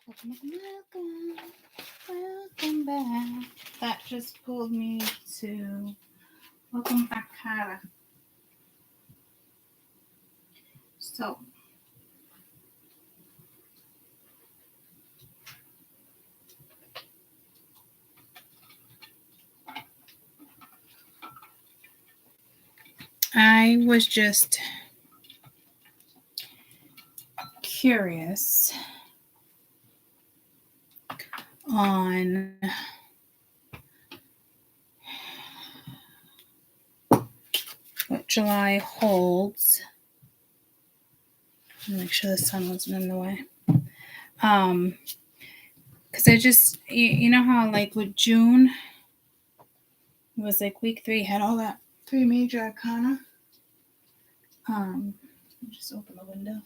Welcome back. That just pulled me to welcome back, Kara. So, I was just curious on what July holds. Make sure the sun wasn't in the way. Because I just, you know how like with June, it was like week 3 had all that 3 major arcana. Just open the window.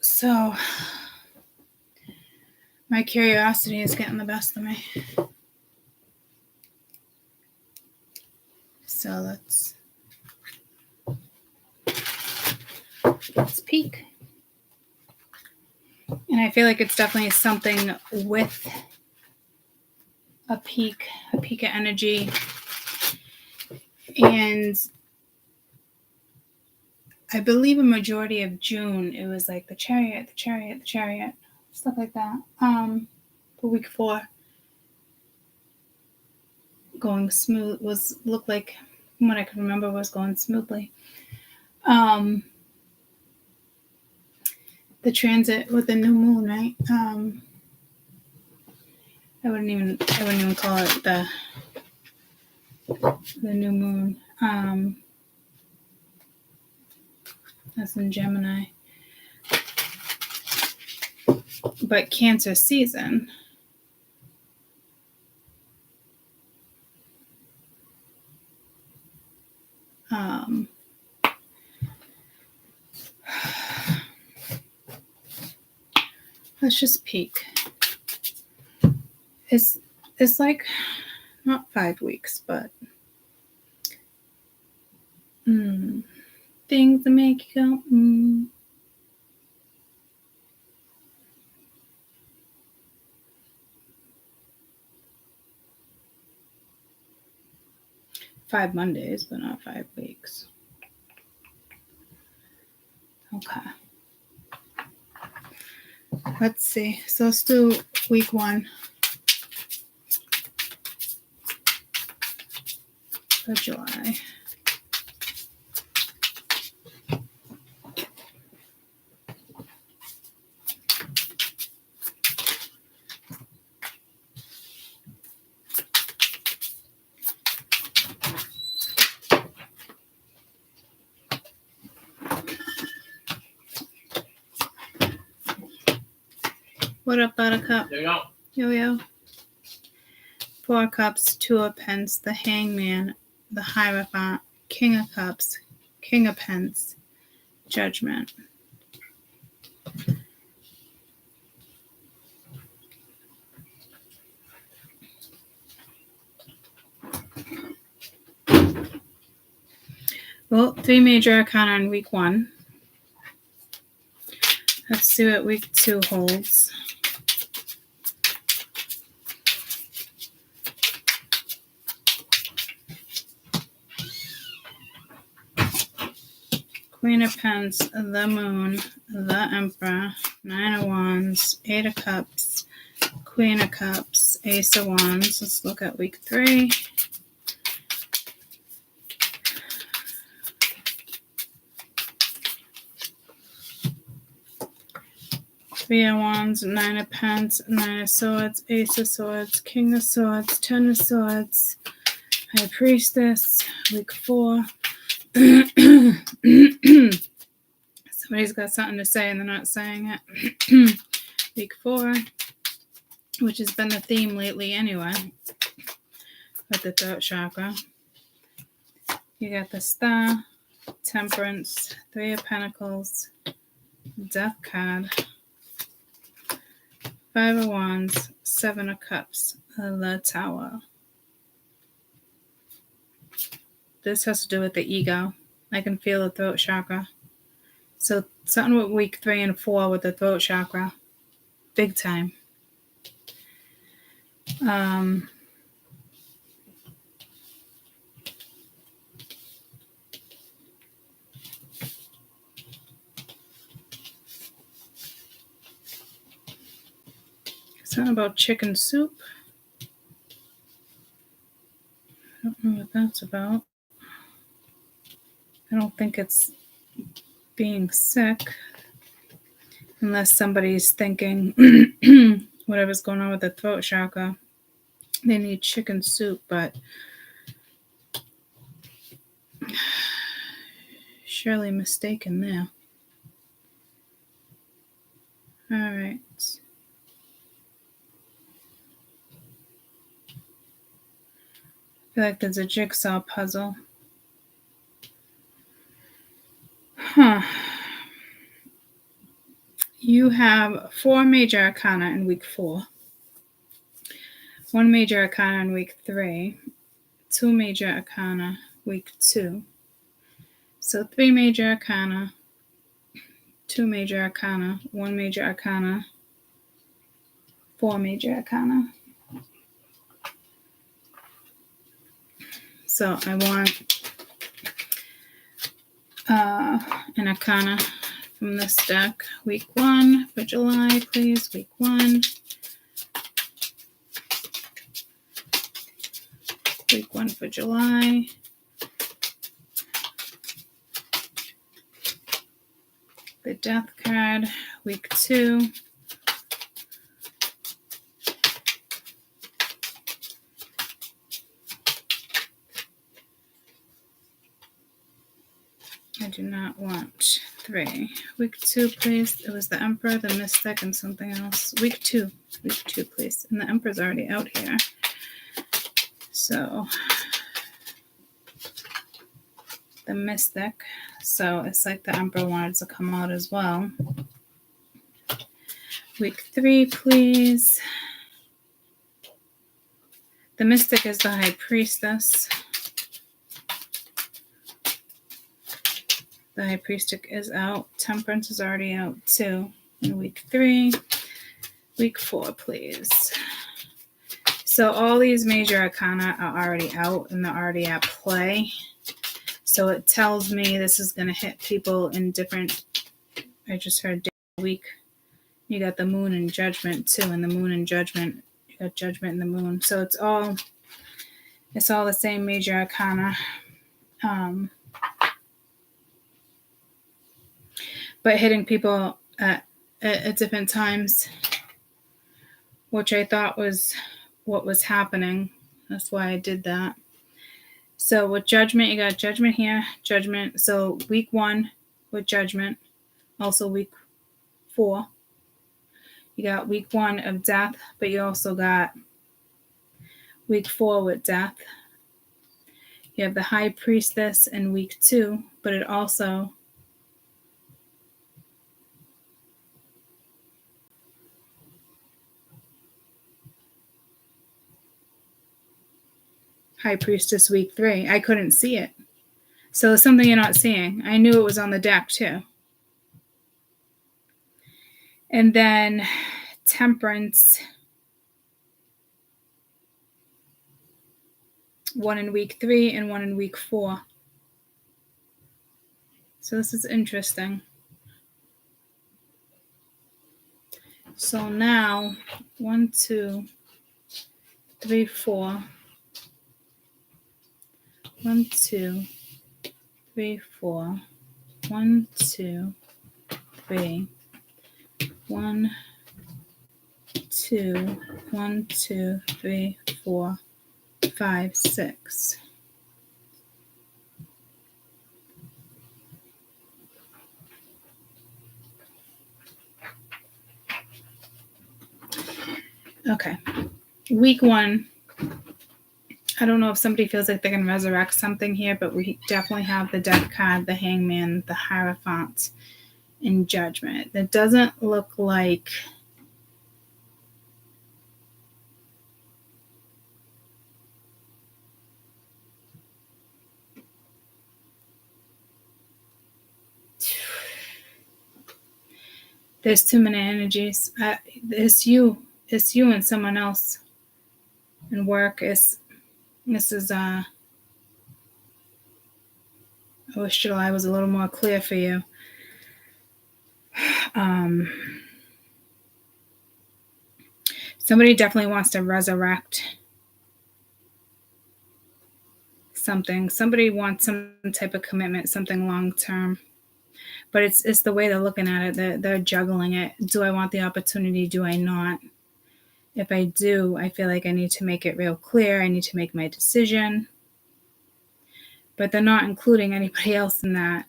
So my curiosity is getting the best of me. So let's peek. And I feel like it's definitely something with a peak of energy. And I believe a majority of June, it was like the chariot, stuff like that. For week 4, going smooth looked like, from what I can remember, was going smoothly. The transit with the new moon, right? I wouldn't even call it the new moon. That's in Gemini. But Cancer season. Let's just peek. It's like not 5 weeks, but things that make you go. 5 Mondays, but not 5 weeks. Okay. Let's see. So let's do week 1. For July. What up, Buttercup? Yo. 4 Cups, 2 of Pence, the Hangman, the Hierophant, King of Cups, King of Pence, Judgment. Well, 3 major arcana in week 1. Let's see what week 2 holds. Queen of Pence, the Moon, the Emperor, 9 of Wands, 8 of Cups, Queen of Cups, Ace of Wands. Let's look at week 3. Three of Wands, 9 of Pence, 9 of Swords, Ace of Swords, King of Swords, 10 of Swords, High Priestess, week 4. Somebody's got something to say and they're not saying it. Week 4, which has been the theme lately anyway, with the throat chakra. You got the Star, Temperance, 3 of Pentacles, Death card, Five of Wands, Seven of Cups, the Tower. This has to do with the ego. I can feel the throat chakra. So something with week 3 and 4 with the throat chakra. Big time. Something about chicken soup. I don't know what that's about. I don't think it's being sick. Unless somebody's thinking whatever's going on with the throat chakra, they need chicken soup, but surely mistaken there. All right. I feel like there's a jigsaw puzzle. You have 4 major arcana in week 4, 1 major arcana in week 3, 2 major arcana week 2. So 3 major arcana, 2 major arcana, 1 major arcana, 4 major arcana. So I want an arcana from this deck. Week 1 for July, please. Week 1. Week 1 for July. The Death card. Week 2. I do not want 3. Week 2, please. It was the Emperor, the Mystic, and something else. Week 2. Week 2, please. And the Emperor's already out here. So, the Mystic. So, it's like the Emperor wanted to come out as well. Week 3, please. The Mystic is the High Priestess. The High Priestess is out. Temperance is already out too. In week 3. Week 4, please. So all these major arcana are already out and they're already at play. So it tells me this is going to hit people in different, I just heard day of the week. You got the Moon and Judgment too. And the Moon and Judgment, you got Judgment and the Moon. So it's all the same major arcana. But hitting people at different times, which I thought was what was happening. That's why I did that. So with Judgment, you got Judgment here, Judgment. So week 1 with Judgment, also week 4. You got week 1 of Death, but you also got week 4 with Death. You have the High Priestess in week 2, but it also High Priestess week 3. I couldn't see it. So it's something you're not seeing. I knew it was on the deck too. And then Temperance. 1 in week 3 and 1 in week 4. So this is interesting. So now 1, 2, 3, 4. 1, 2, 3, 4. 1, 2, 3. 1, 2, 1, 2, 3, 4, 5, 6. Okay. Week 1. I don't know if somebody feels like they can resurrect something here, but we definitely have the Death card, the Hangman, the Hierophant, and Judgment. It doesn't look like There's too many energies. It's you and someone else. And work is. This is I wish July was a little more clear for you. Somebody definitely wants to resurrect something. Somebody wants some type of commitment, something long term. But it's the way they're looking at it. They're juggling it. Do I want the opportunity? Do I not? If I do, I feel like I need to make it real clear. I need to make my decision. But they're not including anybody else in that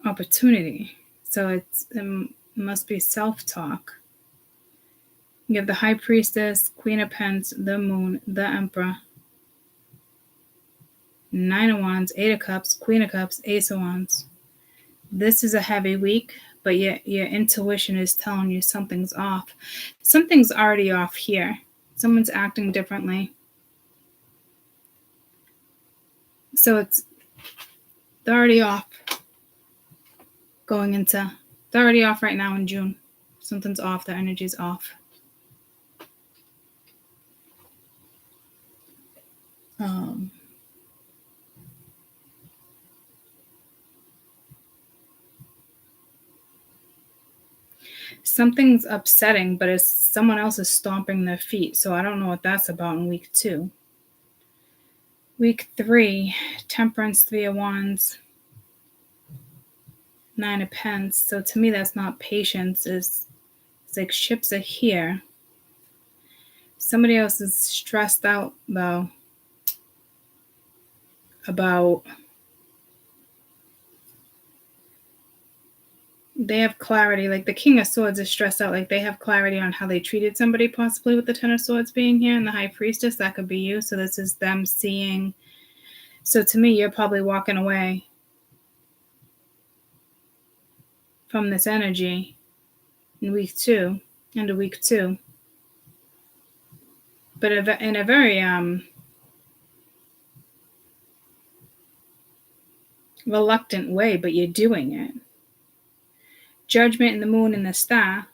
opportunity. So it must be self-talk. You have the High Priestess, Queen of Pentacles, the Moon, the Emperor, Nine of Wands, Eight of Cups, Queen of Cups, Ace of Wands. This is a heavy week, but yet your intuition is telling you something's off. Something's already off here. Someone's acting differently. So they're already off. They're already off right now in June. Something's off. Their energy's off. Something's upsetting, but it's someone else is stomping their feet. So I don't know what that's about in week 2. Week 3, Temperance, Three of Wands, Nine of Pentacles. So to me, that's not patience. It's like ships are here. Somebody else is stressed out, though, about they have clarity. Like the King of Swords is stressed out. Like they have clarity on how they treated somebody, possibly with the Ten of Swords being here and the High Priestess. That could be you. So this is them seeing. So to me, you're probably walking away from this energy in week 2, into week 2. But in a very reluctant way, but you're doing it. Judgment in the Moon and the Star.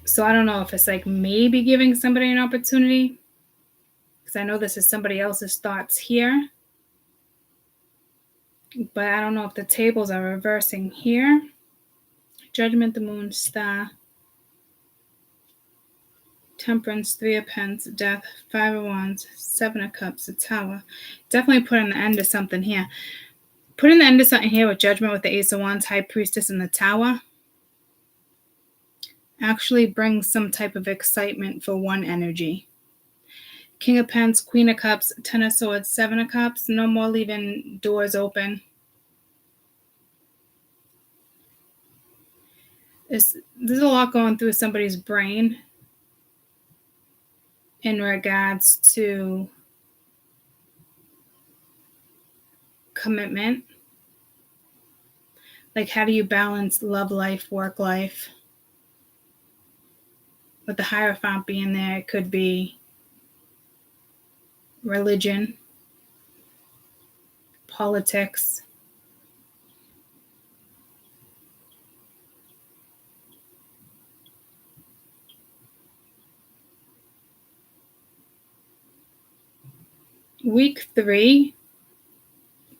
So I don't know if it's like maybe giving somebody an opportunity, because I know this is somebody else's thoughts here. But I don't know if the tables are reversing here. Judgment, the Moon, Star, Temperance, Three of Pentacles, Death, Five of Wands, Seven of Cups, the Tower. Definitely putting the end to something here. Putting the end to something here with Judgment, with the Ace of Wands, High Priestess, and the Tower actually brings some type of excitement for one energy. King of Pentacles, Queen of Cups, Ten of Swords, Seven of Cups. No more leaving doors open. There's a lot going through somebody's brain in regards to commitment. Like, how do you balance love life, work life? With the Hierophant being there, it could be religion, politics. Week 3,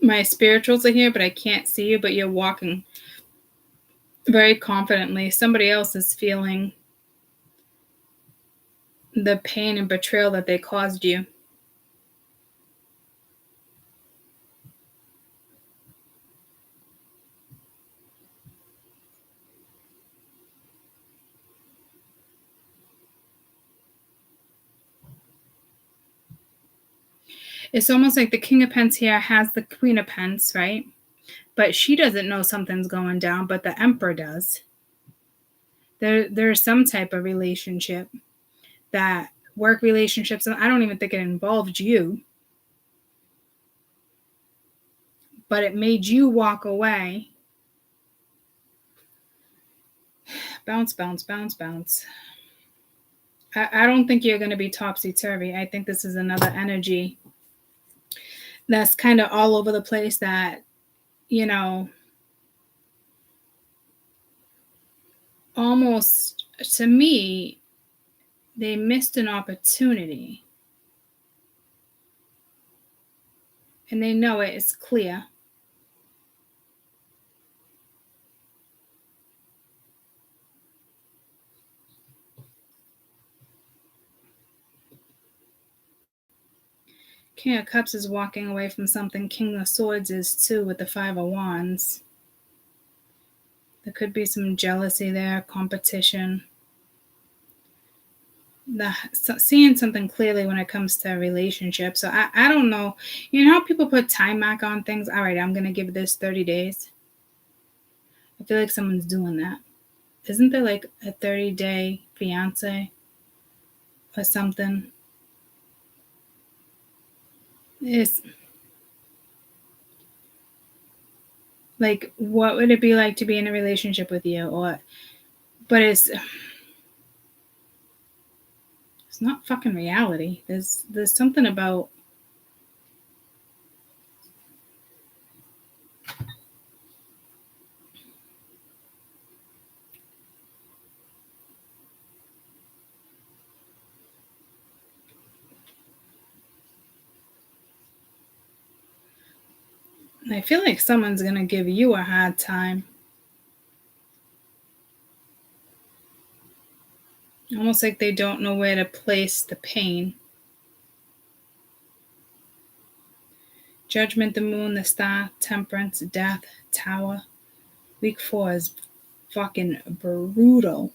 my spirituals are here, but I can't see you, but you're walking very confidently. Somebody else is feeling the pain and betrayal that they caused you. It's almost like the King of Pentacles here has the Queen of Pentacles, right? But she doesn't know something's going down, but the Emperor does. There's some type of relationship, that work relationships, and I don't even think it involved you, but it made you walk away. Bounce, bounce, bounce, bounce. I don't think you're going to be topsy-turvy. I think this is another energy that's kind of all over the place, that you know, almost, to me, they missed an opportunity. And they know it. It's clear. King of Cups is walking away from something. King of Swords is too, with the Five of Wands. There could be some jealousy there, competition. Seeing something clearly when it comes to a relationship. So I don't know. You know how people put time mark on things? All right, I'm going to give this 30 days. I feel like someone's doing that. Isn't there like a 30-day fiance or something? It's like, what would it be like to be in a relationship with you? But it's not fucking reality. There's something about, I feel like someone's going to give you a hard time. Almost like they don't know where to place the pain. Judgment, the Moon, the Star, Temperance, Death, Tower. Week 4 is fucking brutal.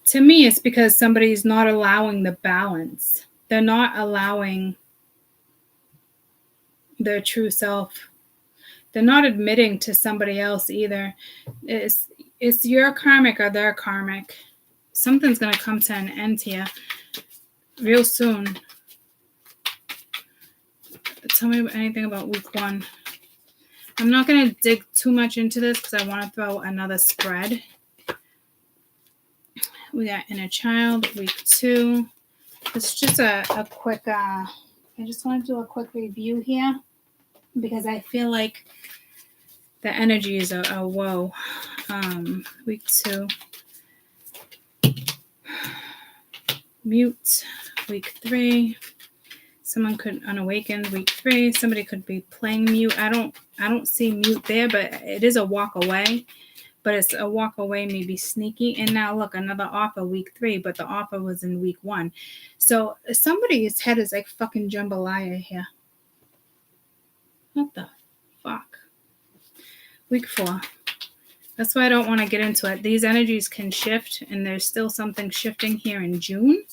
To me, it's because somebody's not allowing the balance. They're not allowing their true self. They're not admitting to somebody else either. It's your karmic or their karmic. Something's going to come to an end here real soon. Tell me anything about week 1. I'm not going to dig too much into this because I want to throw another spread. We got Inner Child, week 2. It's just a quick, I just want to do a quick review here because I feel like the energy is a whoa. Week 2. Mute, week 3. Someone could unawakened, week 3. Somebody could be playing mute. I don't see mute there, but it is a walk away. But it's a walk away, maybe sneaky. And now look, another offer, week 3, but the offer was in week 1. So somebody's head is like fucking jambalaya here. What the fuck? Week 4. That's why I don't want to get into it. These energies can shift, and there's still something shifting here in June.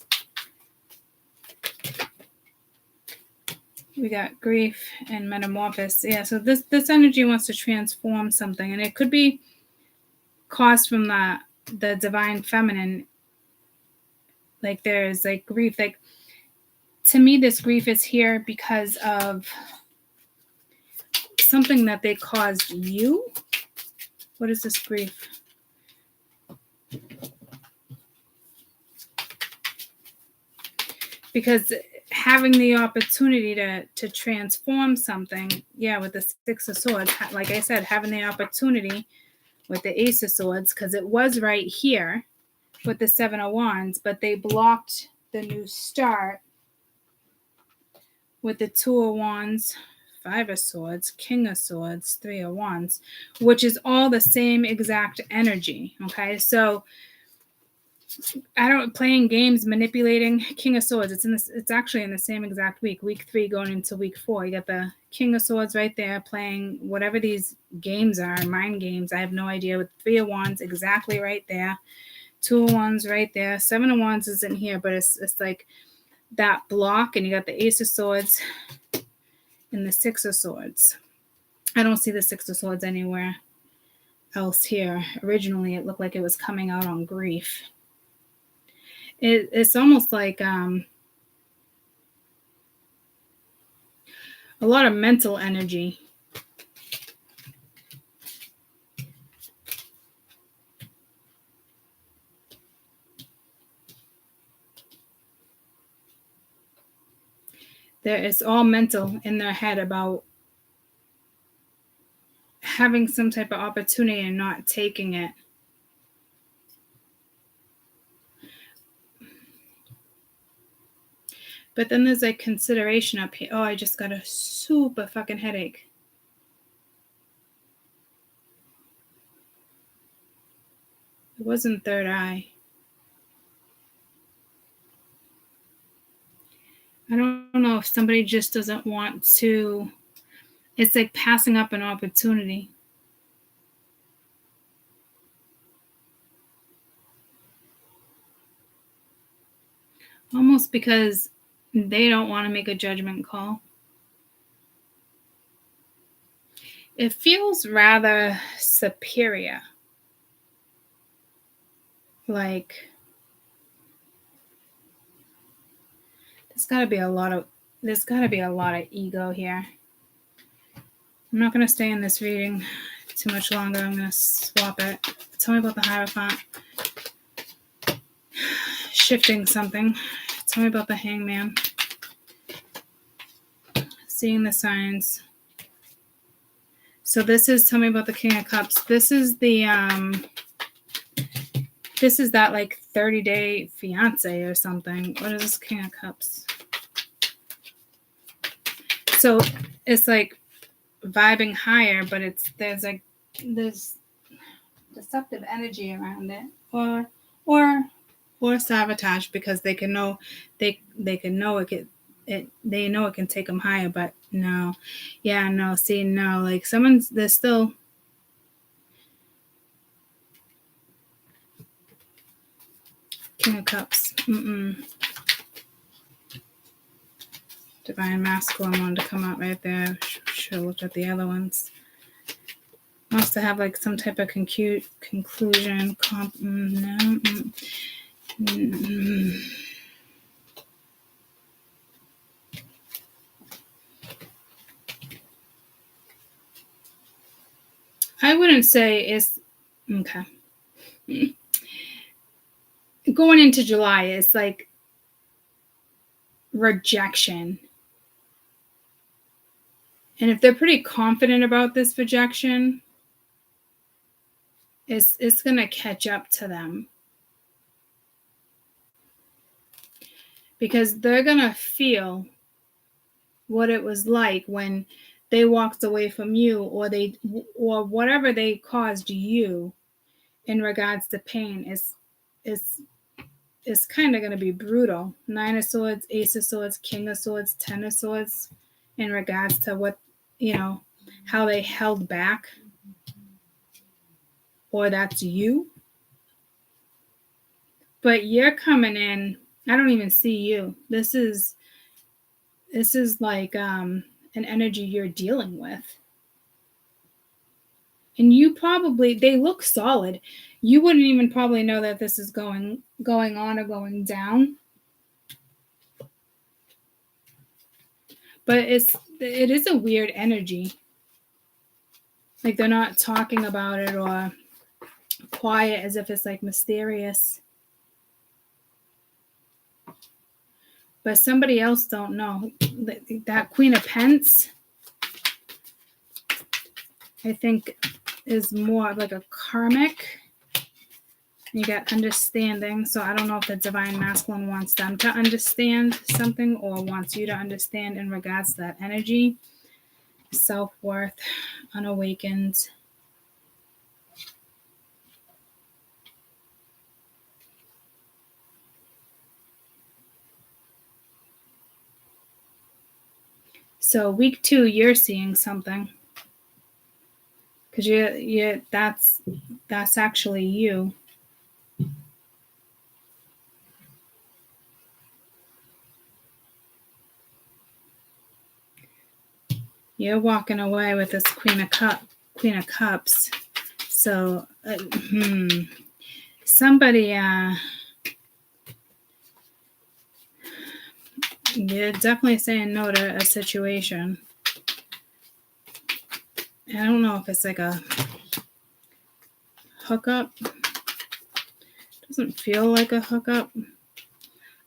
We got grief and metamorphosis. Yeah, so this energy wants to transform something, and it could be caused from the divine feminine. Like there's like grief. Like to me, this grief is here because of something that they caused you. What is this grief? Because having the opportunity to transform something, yeah, with the Six of Swords, like I said, having the opportunity with the Ace of Swords, because it was right here with the Seven of Wands, but they blocked the new start with the Two of Wands, Five of Swords, King of Swords, Three of Wands, which is all the same exact energy, okay? So playing games, manipulating. King of Swords, it's actually in the same exact week 3 going into week 4. You got the King of Swords right there playing whatever these games are, mind games. I have no idea. With Three of Wands exactly right there. Two of Wands right there. Seven of Wands isn't here, but it's like that block, and you got the Ace of Swords and the Six of Swords. I don't see the Six of Swords anywhere else here. Originally, it looked like it was coming out on grief. It's almost like a lot of mental energy. It's all mental in their head about having some type of opportunity and not taking it. But then there's like consideration up here. Oh, I just got a super fucking headache. It wasn't third eye. I don't know if somebody just doesn't want to. It's like passing up an opportunity. Almost because they don't want to make a judgment call. It feels rather superior. Like there's got to be a lot of ego here. I'm not going to stay in this reading too much longer. I'm going to swap it. Tell me about the Hierophant. Shifting something. Tell me about the Hangman. Seeing the signs. So this is, tell me about the King of Cups. This is that like 30-day fiance or something. What is this King of Cups? So it's like vibing higher, but there's deceptive energy around it, or sabotage, because they know it can take them higher, but no. See, no, like there's still King of Cups. Divine Masculine wanted to come out right there. Should have looked at the other ones. Wants to have like some type of conclusion. I wouldn't say it's okay. Going into July, it's like rejection. And if they're pretty confident about this rejection, it's going to catch up to them. Because they're going to feel what it was like when they walked away from you, or whatever they caused you in regards to pain is kind of going to be brutal. 9 of Swords, Ace of Swords, King of Swords, 10 of Swords, in regards to what, how they held back, or that's you. But you're coming in, I don't even see you. This is like an energy you're dealing with. And they look solid. You wouldn't even probably know that this is going on or going down. But it is a weird energy. Like they're not talking about it, or quiet, as if it's like mysterious. But somebody else don't know. That Queen of Pence, I think, is more like a karmic. You got understanding. So I don't know if the Divine Masculine wants them to understand something, or wants you to understand in regards to that energy. Self-worth, unawakened. So week 2, you're seeing something. Because that's actually you. You're walking away with this Queen of Cups. So somebody, you're definitely saying no to a situation. I don't know if it's like a hookup. Doesn't feel like a hookup,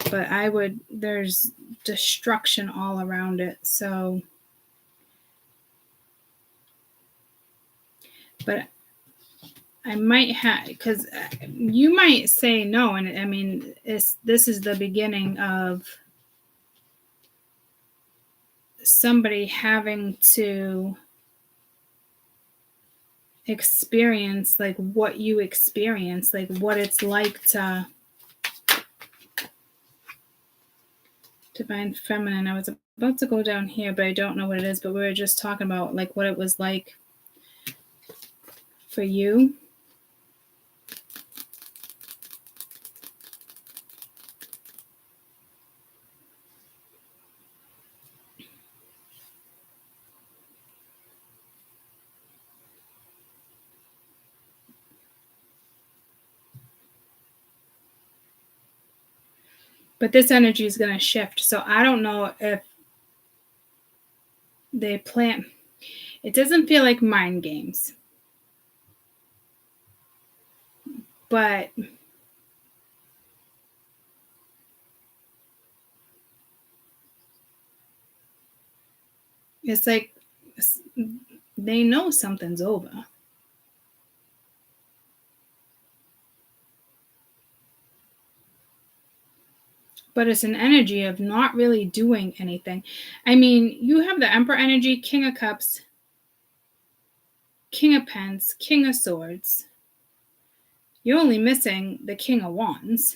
but there's destruction all around it. So But I might have, because you might say no, and I mean, this is the beginning of somebody having to experience like what you experience, like what it's like to Divine Feminine. I was about to go down here, but I don't know what it is, but we were just talking about like what it was like for you. But this energy is going to shift. So I don't know if they plan. It doesn't feel like mind games. But it's like they know something's over. But it's an energy of not really doing anything. I mean, you have the Emperor energy, King of Cups, King of Pence, King of Swords. You're only missing the King of Wands.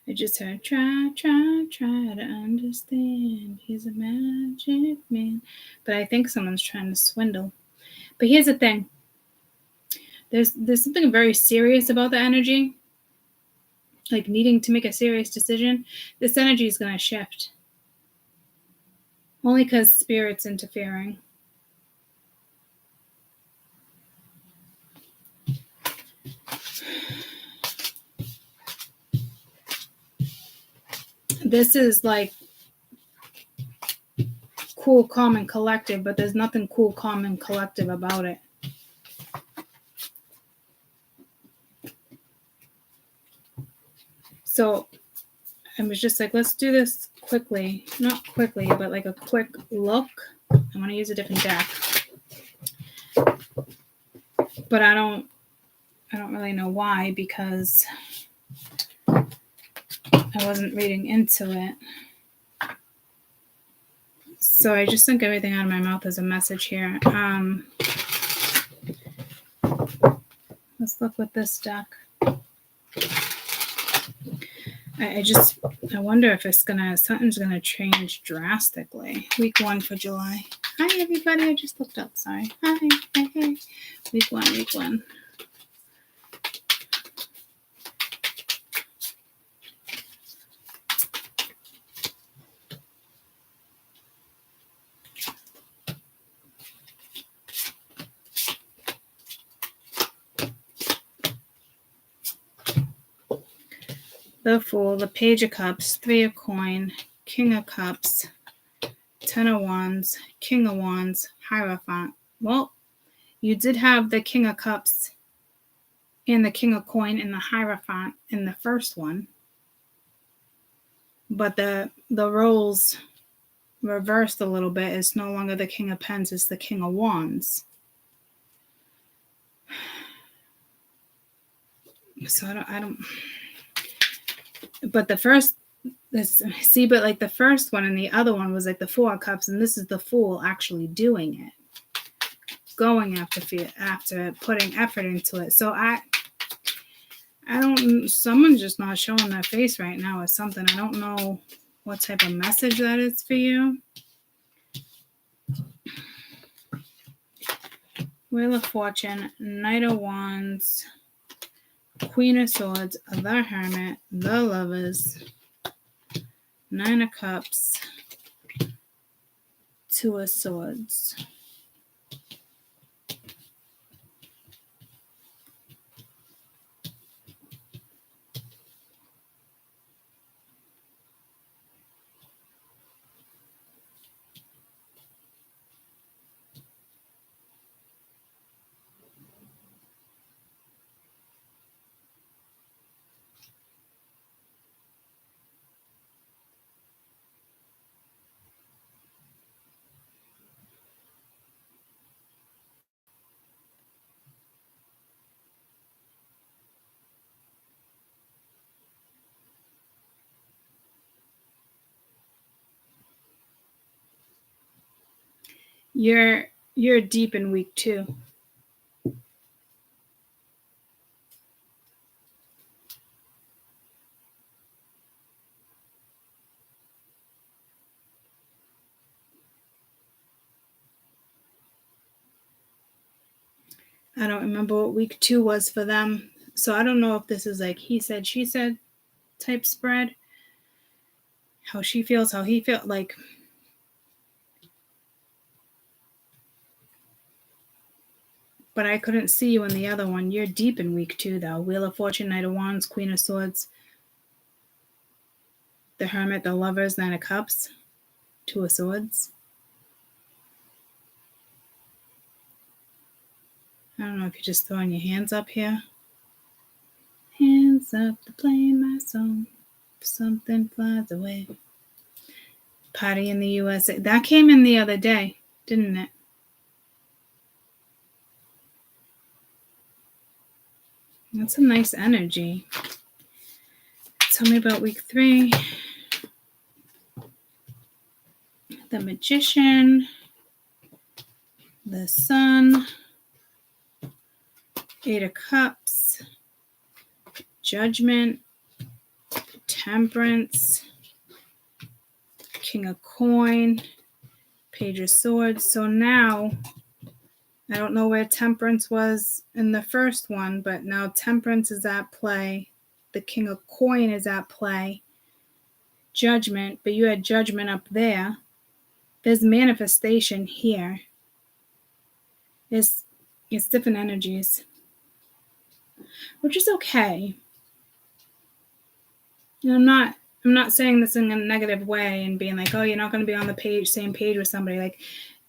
I just heard, try to understand. He's a magic man. But I think someone's trying to swindle. But here's the thing. There's something very serious about the energy. Like needing to make a serious decision. This energy is going to shift. Only because Spirit's interfering. This is like cool, calm, and collective, but there's nothing cool, calm, and collective about it. So I was just like, let's do this quickly. Not quickly, but like a quick look. I want to use a different deck. But I don't really know why, because I wasn't reading into it. So I just think everything out of my mouth is a message here. Let's look with this deck. I wonder if something's gonna change drastically. Week 1 for July. Hi everybody, I just looked up. Sorry. Hi. Hey. Week 1. The Fool, the Page of Cups, 3 of Coin, King of Cups, 10 of Wands, King of Wands, Hierophant. Well, you did have the King of Cups and the King of Coin and the Hierophant in the first one. But the roles reversed a little bit. It's no longer the King of Pens, it's the King of Wands. So I don't but the first, but like the first one and the other one was like the 4 of Cups, and this is the Fool actually doing it, going after putting effort into it. So someone's just not showing their face right now or something. I don't know what type of message that is for you. Wheel of Fortune, Knight of Wands, Queen of Swords, the Hermit, the Lovers, 9 of Cups, 2 of Swords. You're deep in week 2. I don't remember what week 2 was for them. So I don't know if this is like he said, she said type spread. How she feels, how he feels. Like, but I couldn't see you in the other one. You're deep in week 2, though. Wheel of Fortune, Knight of Wands, Queen of Swords, the Hermit, the Lovers, Nine of Cups, Two of Swords. I don't know if you're just throwing your hands up here. Hands up to play my song. If something flies away. Party in the U.S.A. That came in the other day, didn't it? That's a nice energy. Tell me about week 3. The Magician, the Sun, 8 of Cups, Judgment, Temperance, King of Coin, Page of Swords. So now, I don't know where Temperance was in the first one, but now Temperance is at play. The King of Coin is at play. Judgment, but you had Judgment up there. There's manifestation here. It's different energies, which is okay. I'm not saying this in a negative way and being like, oh, you're not going to be on the same page with somebody. Like,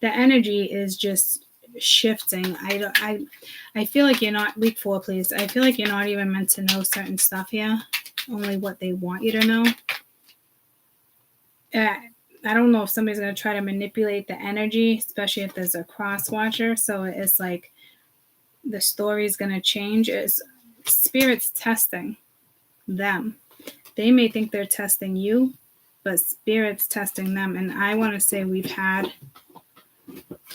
the energy is just shifting. I feel like you're not, week 4, please. I feel like you're not even meant to know certain stuff here. Only what they want you to know. I don't know if somebody's going to try to manipulate the energy, especially if there's a cross watcher. So it's like the story is going to change. It's Spirit's testing them. They may think they're testing you, but Spirit's testing them. And I want to say we've had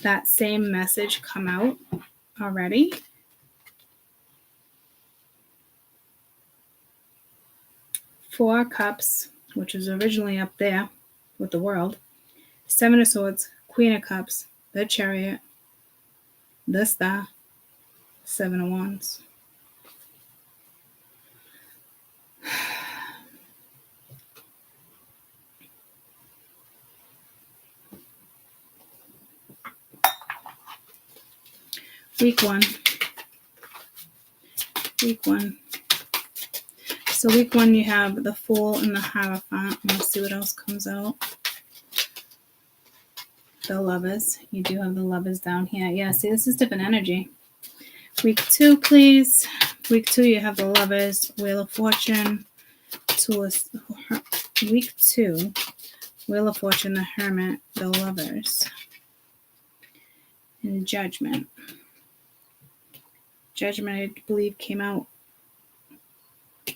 that same message come out already. Four Cups, which was originally up there with the World. 7 of Swords, Queen of Cups, the Chariot, the Star, 7 of Wands. Week 1. So week 1, you have the Fool and the Hierophant. Let's see what else comes out. The Lovers. You do have the Lovers down here. Yeah, see, this is different energy. Week 2, please. Week 2, you have the Lovers, Wheel of Fortune. Week 2, Wheel of Fortune, the Hermit, the Lovers, and Judgment. Judgment, I believe, came out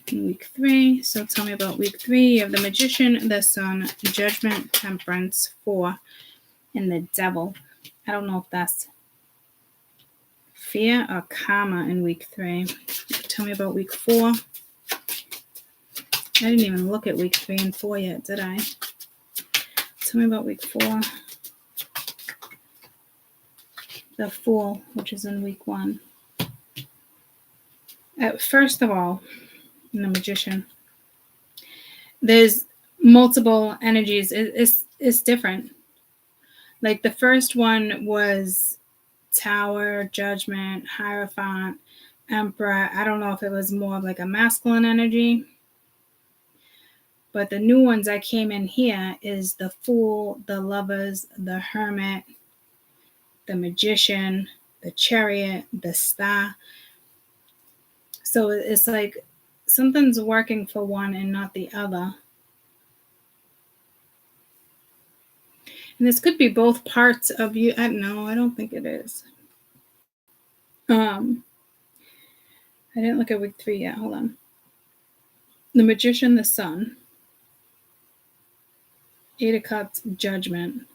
in week 3. So tell me about week 3. You have the Magician, the Sun, Judgment, Temperance, 4, and the Devil. I don't know if that's fear or karma in week 3. Tell me about week 4. I didn't even look at week 3 and 4 yet, did I? Tell me about week 4. The Fool, which is in week 1. First of all, in the Magician, there's multiple energies. It's different. Like, the first one was Tower, Judgment, Hierophant, Emperor. I don't know if it was more of like a masculine energy. But the new ones that came in here is the Fool, the Lovers, the Hermit, the Magician, the Chariot, the Star. So it's like something's working for one and not the other. And this could be both parts of you. I don't know. I don't think it is. I didn't look at week 3 yet. Hold on. The Magician, the Sun. 8 of Cups, Judgment.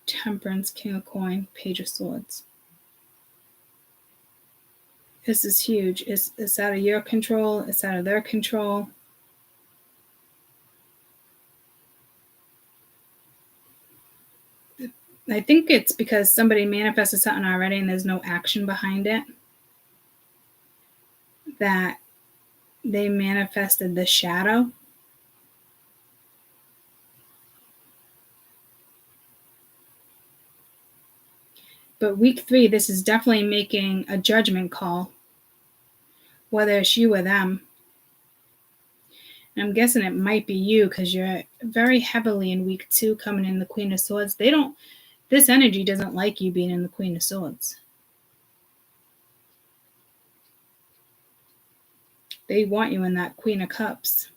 Temperance, King of Coin, Page of Swords. This is huge. It's out of your control. It's out of their control. I think it's because somebody manifested something already and there's no action behind it, that they manifested the shadow. But week 3, this is definitely making a judgment call, whether it's you or them. And I'm guessing it might be you because you're very heavily in week 2 coming in the Queen of Swords. This energy doesn't like you being in the Queen of Swords. They want you in that Queen of Cups.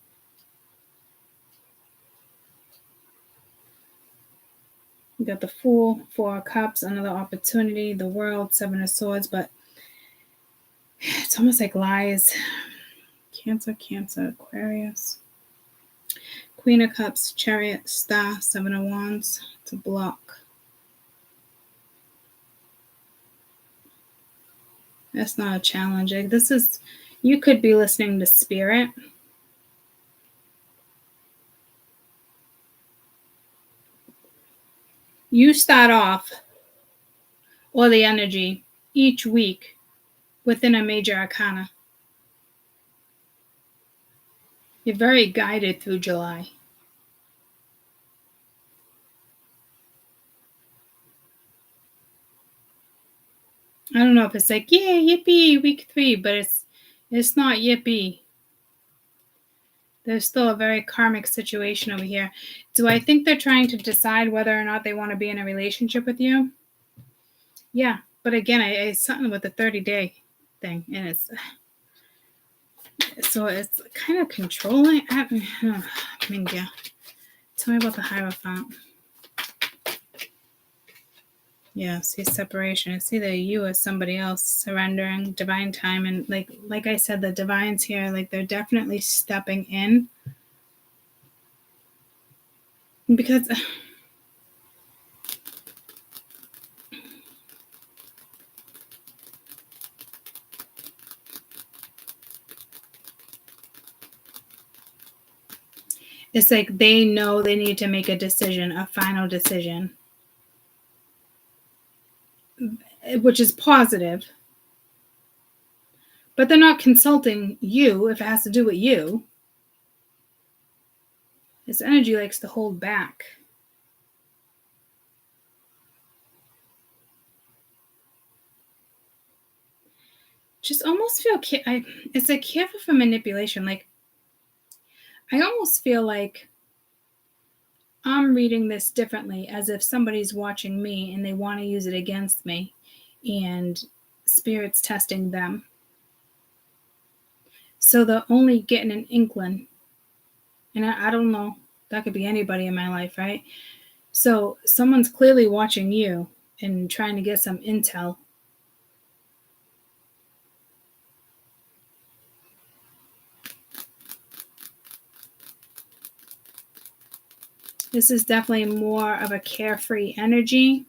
You got the Fool, 4 of Cups, another opportunity, the World, 7 of Swords, but it's almost like lies. Cancer, Aquarius. Queen of Cups, Chariot, Star, 7 of Wands. It's a block. That's not a challenge. You could be listening to Spirit. You start off, or the energy, each week within a major arcana. You're very guided through July. I don't know if it's like, yeah, yippee, week 3, but it's not yippee. There's still a very karmic situation over here. Do I think they're trying to decide whether or not they want to be in a relationship with you? Yeah, but again, it's something with the 30-day thing, and it's kind of controlling. I mean, yeah. Tell me about the Hierophant. Yeah, see separation. It's either you or somebody else surrendering, divine time, and like I said, the divines here, like they're definitely stepping in. Because it's like they know they need to make a decision, a final decision, which is positive. But they're not consulting you if it has to do with you. This energy likes to hold back. Just almost feel it's like careful for manipulation. Like I almost feel like I'm reading this differently, as if somebody's watching me and they want to use it against me, and Spirit's testing them. So they're only getting an inkling. And I don't know, that could be anybody in my life, right? So someone's clearly watching you and trying to get some intel. This is definitely more of a carefree energy.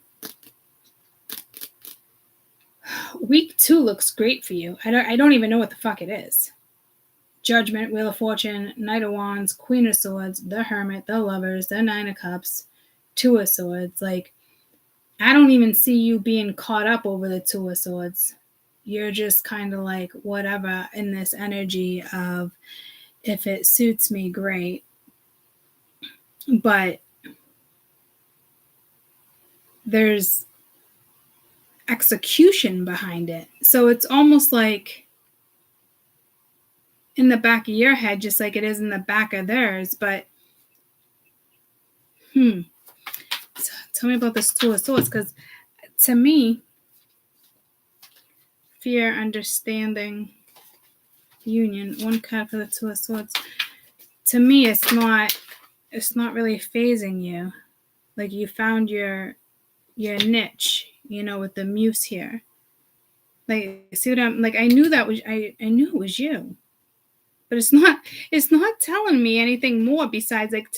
Week 2 looks great for you. I don't even know what the fuck it is. Judgment, Wheel of Fortune, Knight of Wands, Queen of Swords, the Hermit, the Lovers, the 9 of Cups, 2 of Swords. Like, I don't even see you being caught up over the 2 of Swords. You're just kind of like, whatever, in this energy of, if it suits me, great. But there's execution behind it. So it's almost like in the back of your head, just like it is in the back of theirs. But tell me about this 2 of Swords, because to me, fear, understanding, union, 1 card for the 2 of Swords. To me, it's not really phasing you. Like you found your niche, with the muse here. Like, see what I'm like? I knew it was you, but it's not telling me anything more besides like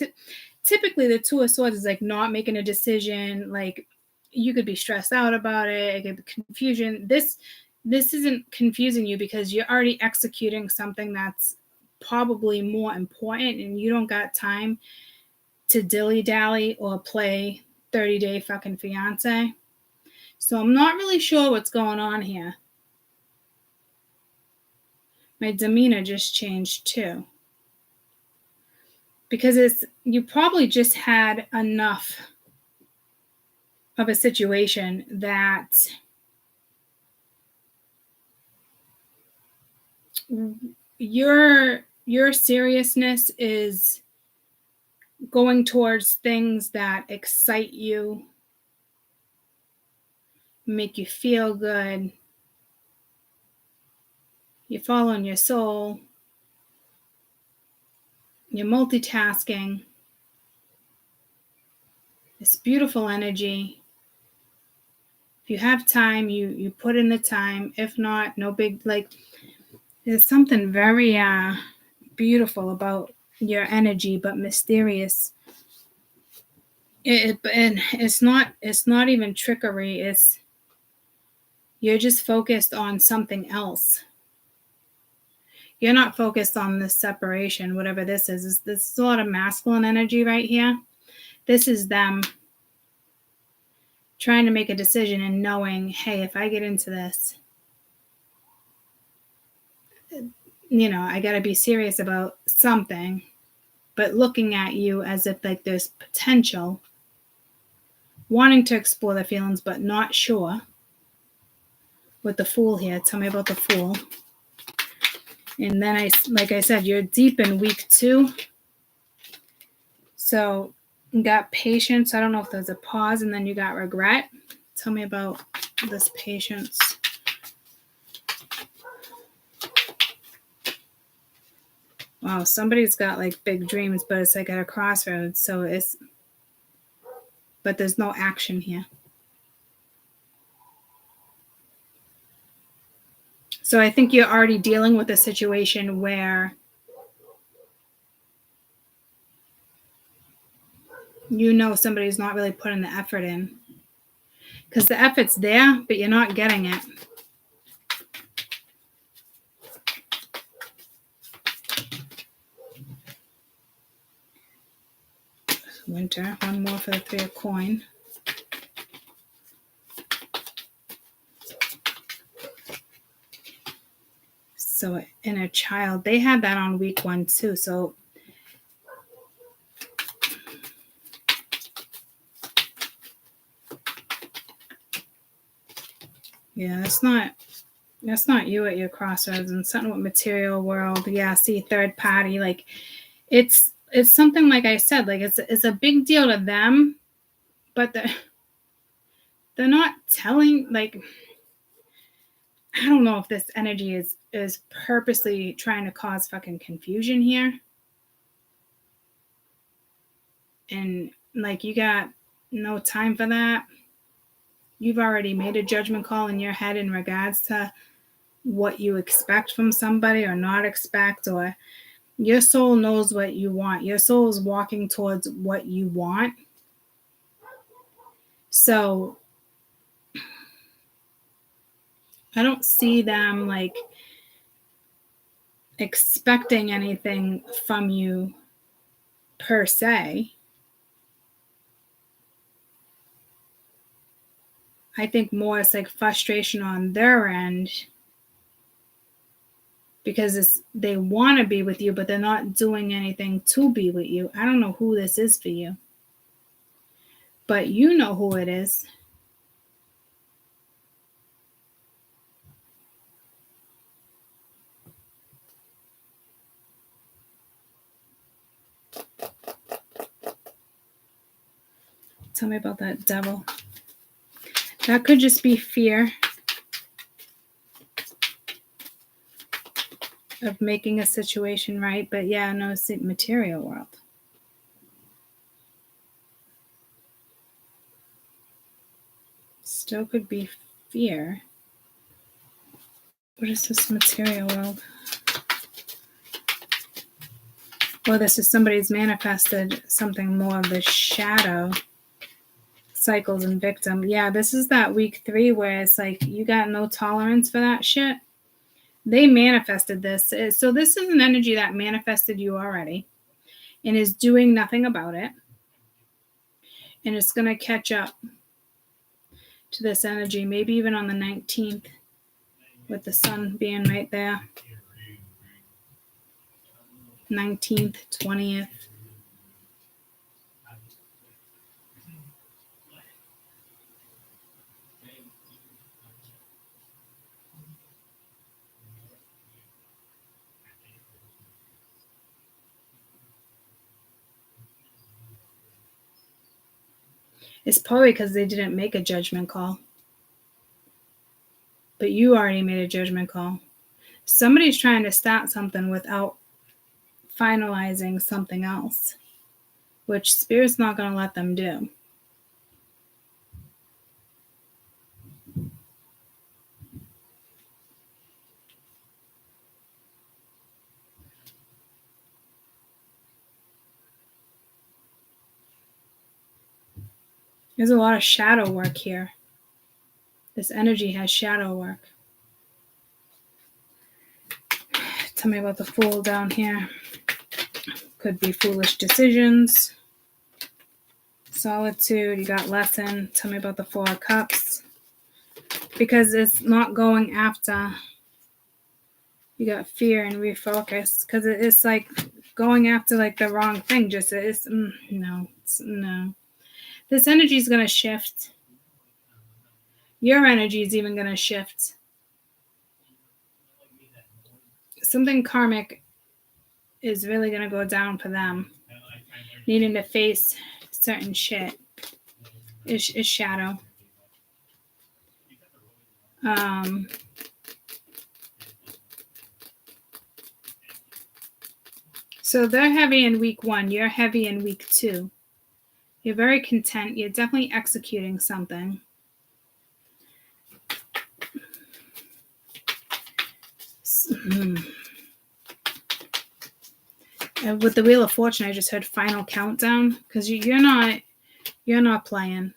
typically the 2 of Swords is like not making a decision, like you could be stressed out about it. It could be confusion. This isn't confusing you because you're already executing something that's probably more important, and you don't got time to dilly-dally or play 30-day fucking fiance. So I'm not really sure what's going on here. My demeanor just changed too. Because you probably just had enough of a situation that your seriousness is going towards things that excite you, make you feel good. You're following your soul. You're multitasking. It's beautiful energy. If you have time, you put in the time. If not, no big, like, there's something very beautiful about your energy, but mysterious. And it's not even trickery. You're just focused on something else. You're not focused on this separation, whatever this is. This is a lot of masculine energy right here. This is them trying to make a decision and knowing, hey, if I get into this, I got to be serious about something, but looking at you as if like there's potential, wanting to explore the feelings, but not sure. With the Fool here, tell me about the Fool. And then like I said, you're deep in week 2. So you got patience. I don't know if there's a pause, and then you got regret. Tell me about this patience. Wow, somebody's got like big dreams, but it's like at a crossroads. So but there's no action here. So I think you're already dealing with a situation where somebody's not really putting the effort in. Because the effort's there, but you're not getting it. Winter, one more for the 3 of coin. So inner child, they had that on week 1 too. So yeah, that's not you at your crossroads. And something with material world. Yeah, see, third party. Like it's something, like I said, like it's a big deal to them, but they're not telling, like, I don't know if this energy is purposely trying to cause fucking confusion here. And like, you got no time for that. You've already made a judgment call in your head in regards to what you expect from somebody or not expect, or your soul knows what you want. Your soul is walking towards what you want. So I don't see them like expecting anything from you per se. I think more it's like frustration on their end because they want to be with you, but they're not doing anything to be with you. I don't know who this is for you, but you know who it is. Tell me about that Devil. That could just be fear of making a situation right. But yeah, no, it's the material world. Still could be fear. What is this material world? Well, this is somebody's manifested something more of the shadow cycles and victim. Yeah, this is that week 3 where it's like you got no tolerance for that shit. They manifested this. So this is an energy that manifested you already and is doing nothing about it. And it's going to catch up to this energy, maybe even on the 19th with the sun being right there. 19th, 20th. It's probably because they didn't make a judgment call. But you already made a judgment call. Somebody's trying to start something without finalizing something else, which Spirit's not going to let them do. There's a lot of shadow work here. This energy has shadow work. Tell me about the Fool down here. Could be foolish decisions. Solitude, you got Lesson. Tell me about the 4 of Cups. Because it's not going after. You got Fear and Refocus. Because it's like going after like the wrong thing. Just it's no. This energy is going to shift. Your energy is even going to shift. Something karmic is really going to go down for them. Needing to face certain shit is shadow. So they're heavy in week 1. You're heavy in week 2. You're very content. You're definitely executing something. And with the Wheel of Fortune, I just heard final countdown because you're not playing.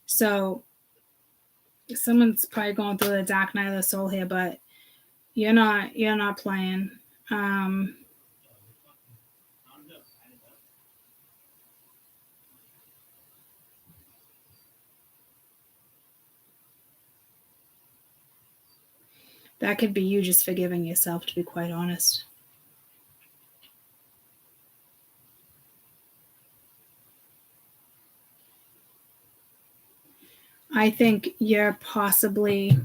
So someone's probably going through the dark night of the soul here, but you're not playing. That could be you just forgiving yourself, to be quite honest. I think you're possibly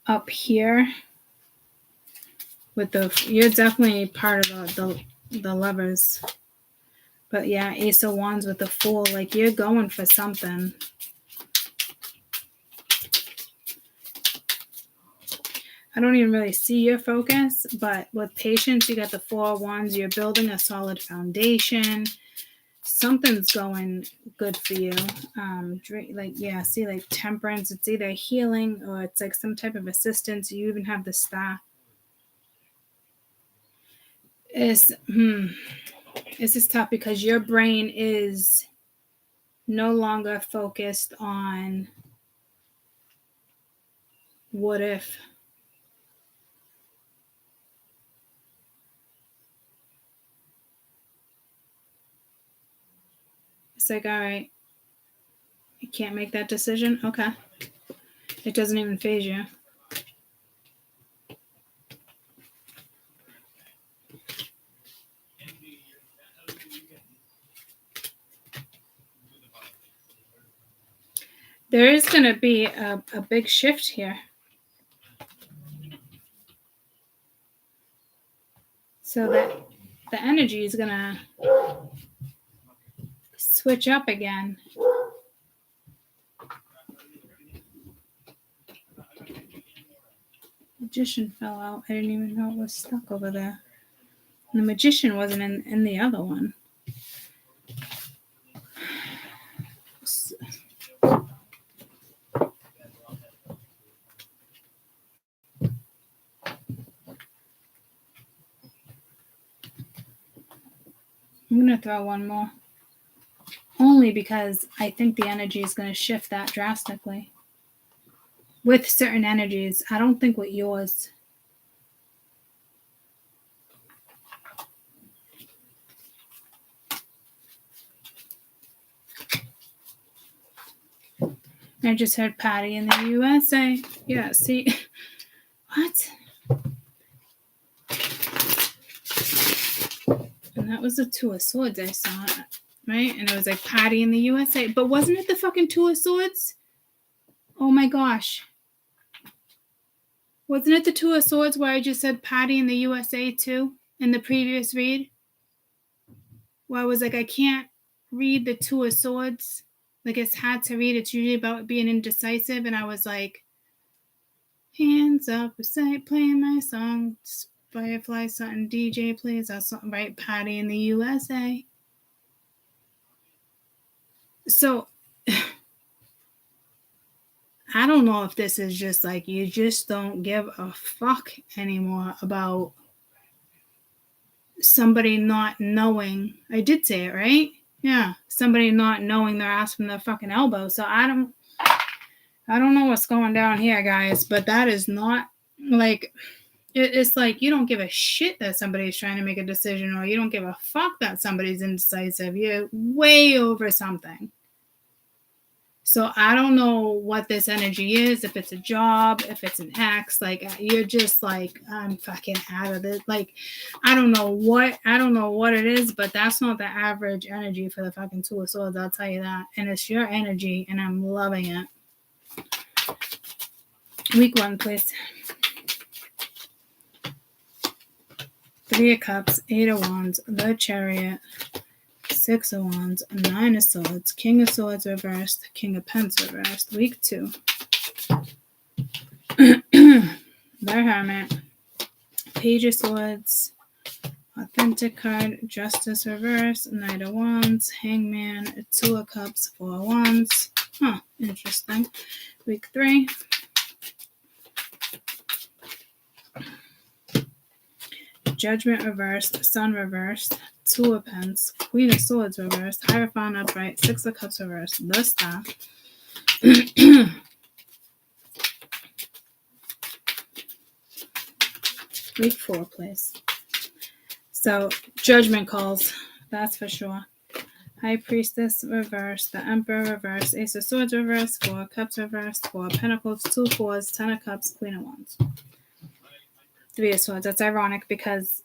up here with you're definitely part of the Lovers. But yeah, Ace of Wands with the Fool, like you're going for something. I don't even really see your focus, but with patience, you got the 4 of Wands. You're building a solid foundation. Something's going good for you. See, like Temperance. It's either healing or it's like some type of assistance. You even have the Star. This is tough because your brain is no longer focused on what if. It's like, all right, you can't make that decision? Okay. It doesn't even faze you. There is going to be a big shift here. So that the energy is going to switch up again. Magician fell out. I didn't even know it was stuck over there. And the Magician wasn't in the other one. I'm going to throw one more. Only because I think the energy is going to shift that drastically. With certain energies, I don't think with yours. I just heard Patty in the USA. Yeah, see? What? And that was the Two of Swords I saw, right? And it was like Patty in the USA. But wasn't it the fucking Two of Swords? Oh my gosh. Wasn't it the Two of Swords where I just said Patty in the USA too in the previous read? Where I was like, I can't read the Two of Swords. Like, it's hard to read. It's usually about being indecisive. And I was like, hands up, recite, playing my song. Firefly, something DJ plays. That's something, right? Patty in the USA. So, I don't know if this is just like you just don't give a fuck anymore about somebody not knowing. I did say it, right? Yeah. Somebody not knowing their ass from their fucking elbow. So I don't know what's going down here, guys, but that is not like it's like you don't give a shit that somebody's trying to make a decision, or you don't give a fuck that somebody's indecisive. You're way over something. So I don't know what this energy is, if it's a job, if it's an ex, like you're just like, I'm fucking out of it. Like, I don't know what it is, but that's not the average energy for the fucking Two of Swords, I'll tell you that. And it's your energy, and I'm loving it. Week 1, please. 3 of Cups, 8 of Wands, the Chariot, 6 of Wands, 9 of Swords, King of Swords reversed, King of Pentacles reversed. Week 2. The Hermit, Page of Swords, Authentic card, Justice reversed, Knight of Wands, Hangman, 2 of Cups, 4 of Wands. Huh, interesting. Week 3. Judgment reversed, Sun reversed, 2 of Pence, Queen of Swords reversed, Hierophant upright, 6 of Cups reversed, the Star. Week 4, please. So, Judgment calls, that's for sure. High Priestess reversed, the Emperor reversed, Ace of Swords reversed, 4 of Cups reversed, 4 of Pentacles, 2 4s, 10 of Cups, Queen of Wands. 3 of Swords. That's ironic because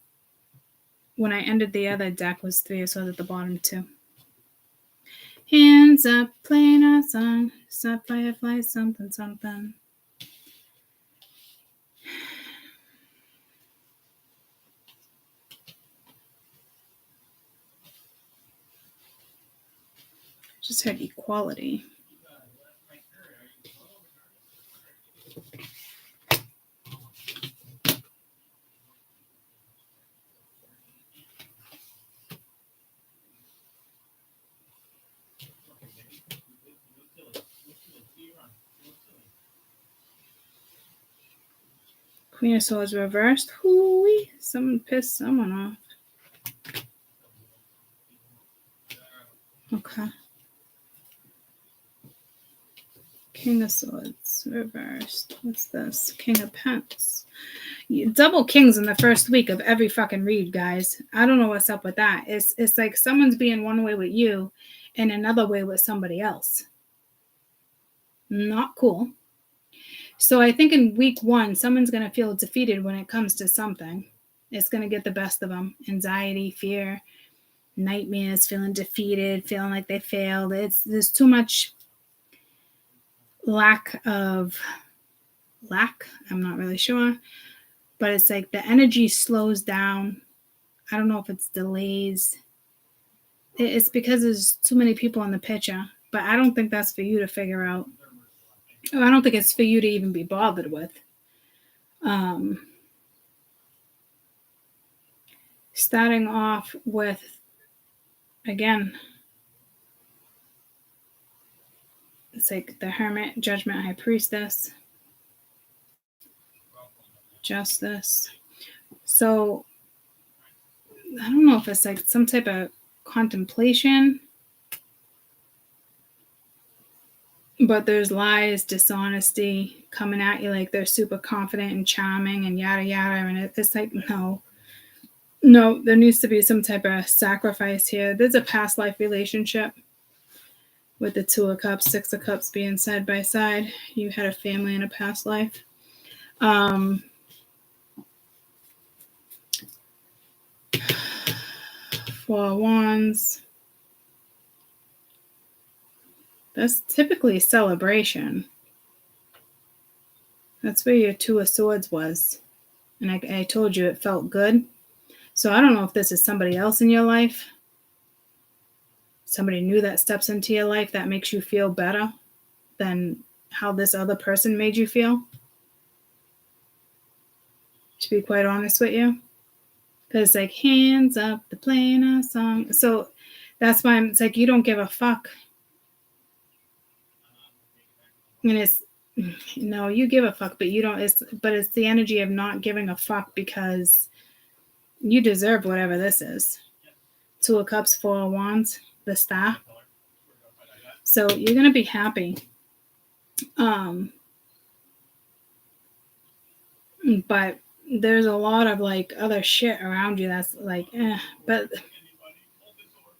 when I ended the other deck was 3 of Swords at the bottom too. Hands up, playing a song. Stop firefly, something, something. Just had equality. Queen of Swords reversed. Hooey. Someone pissed someone off. Okay. King of Swords reversed. What's this? King of Pentacles. Double kings in the first week of every fucking read, guys. I don't know what's up with that. It's like someone's being one way with you and another way with somebody else. Not cool. So I think in week 1, someone's going to feel defeated when it comes to something. It's going to get the best of them. Anxiety, fear, nightmares, feeling defeated, feeling like they failed. There's too much lack. I'm not really sure. But it's like the energy slows down. I don't know if it's delays. It's because there's too many people in the picture. But I don't think that's for you to figure out. I don't think it's for you to even be bothered with. Starting off with, again, it's like the Hermit, Judgment, High Priestess, Justice. So I don't know if it's like some type of contemplation but there's lies, dishonesty coming at you like they're super confident and charming and yada yada, and it's like, no, there needs to be some type of sacrifice here. There's a past life relationship with the Two of Cups, Six of Cups being side by side. You had a family in a past life. Four of Wands. That's typically celebration. That's where your Two of Swords was. And I told you it felt good. So I don't know if this is somebody else in your life. Somebody new that steps into your life that makes you feel better than how this other person made you feel. To be quite honest with you. Because like, hands up, they're playing a song. So that's why it's like, you don't give a fuck. And it's, no, you give a fuck, but you don't. But it's the energy of not giving a fuck because you deserve whatever this is. Two of Cups, Four of Wands, the Star. So you're gonna be happy. But there's a lot of like other shit around you that's like, but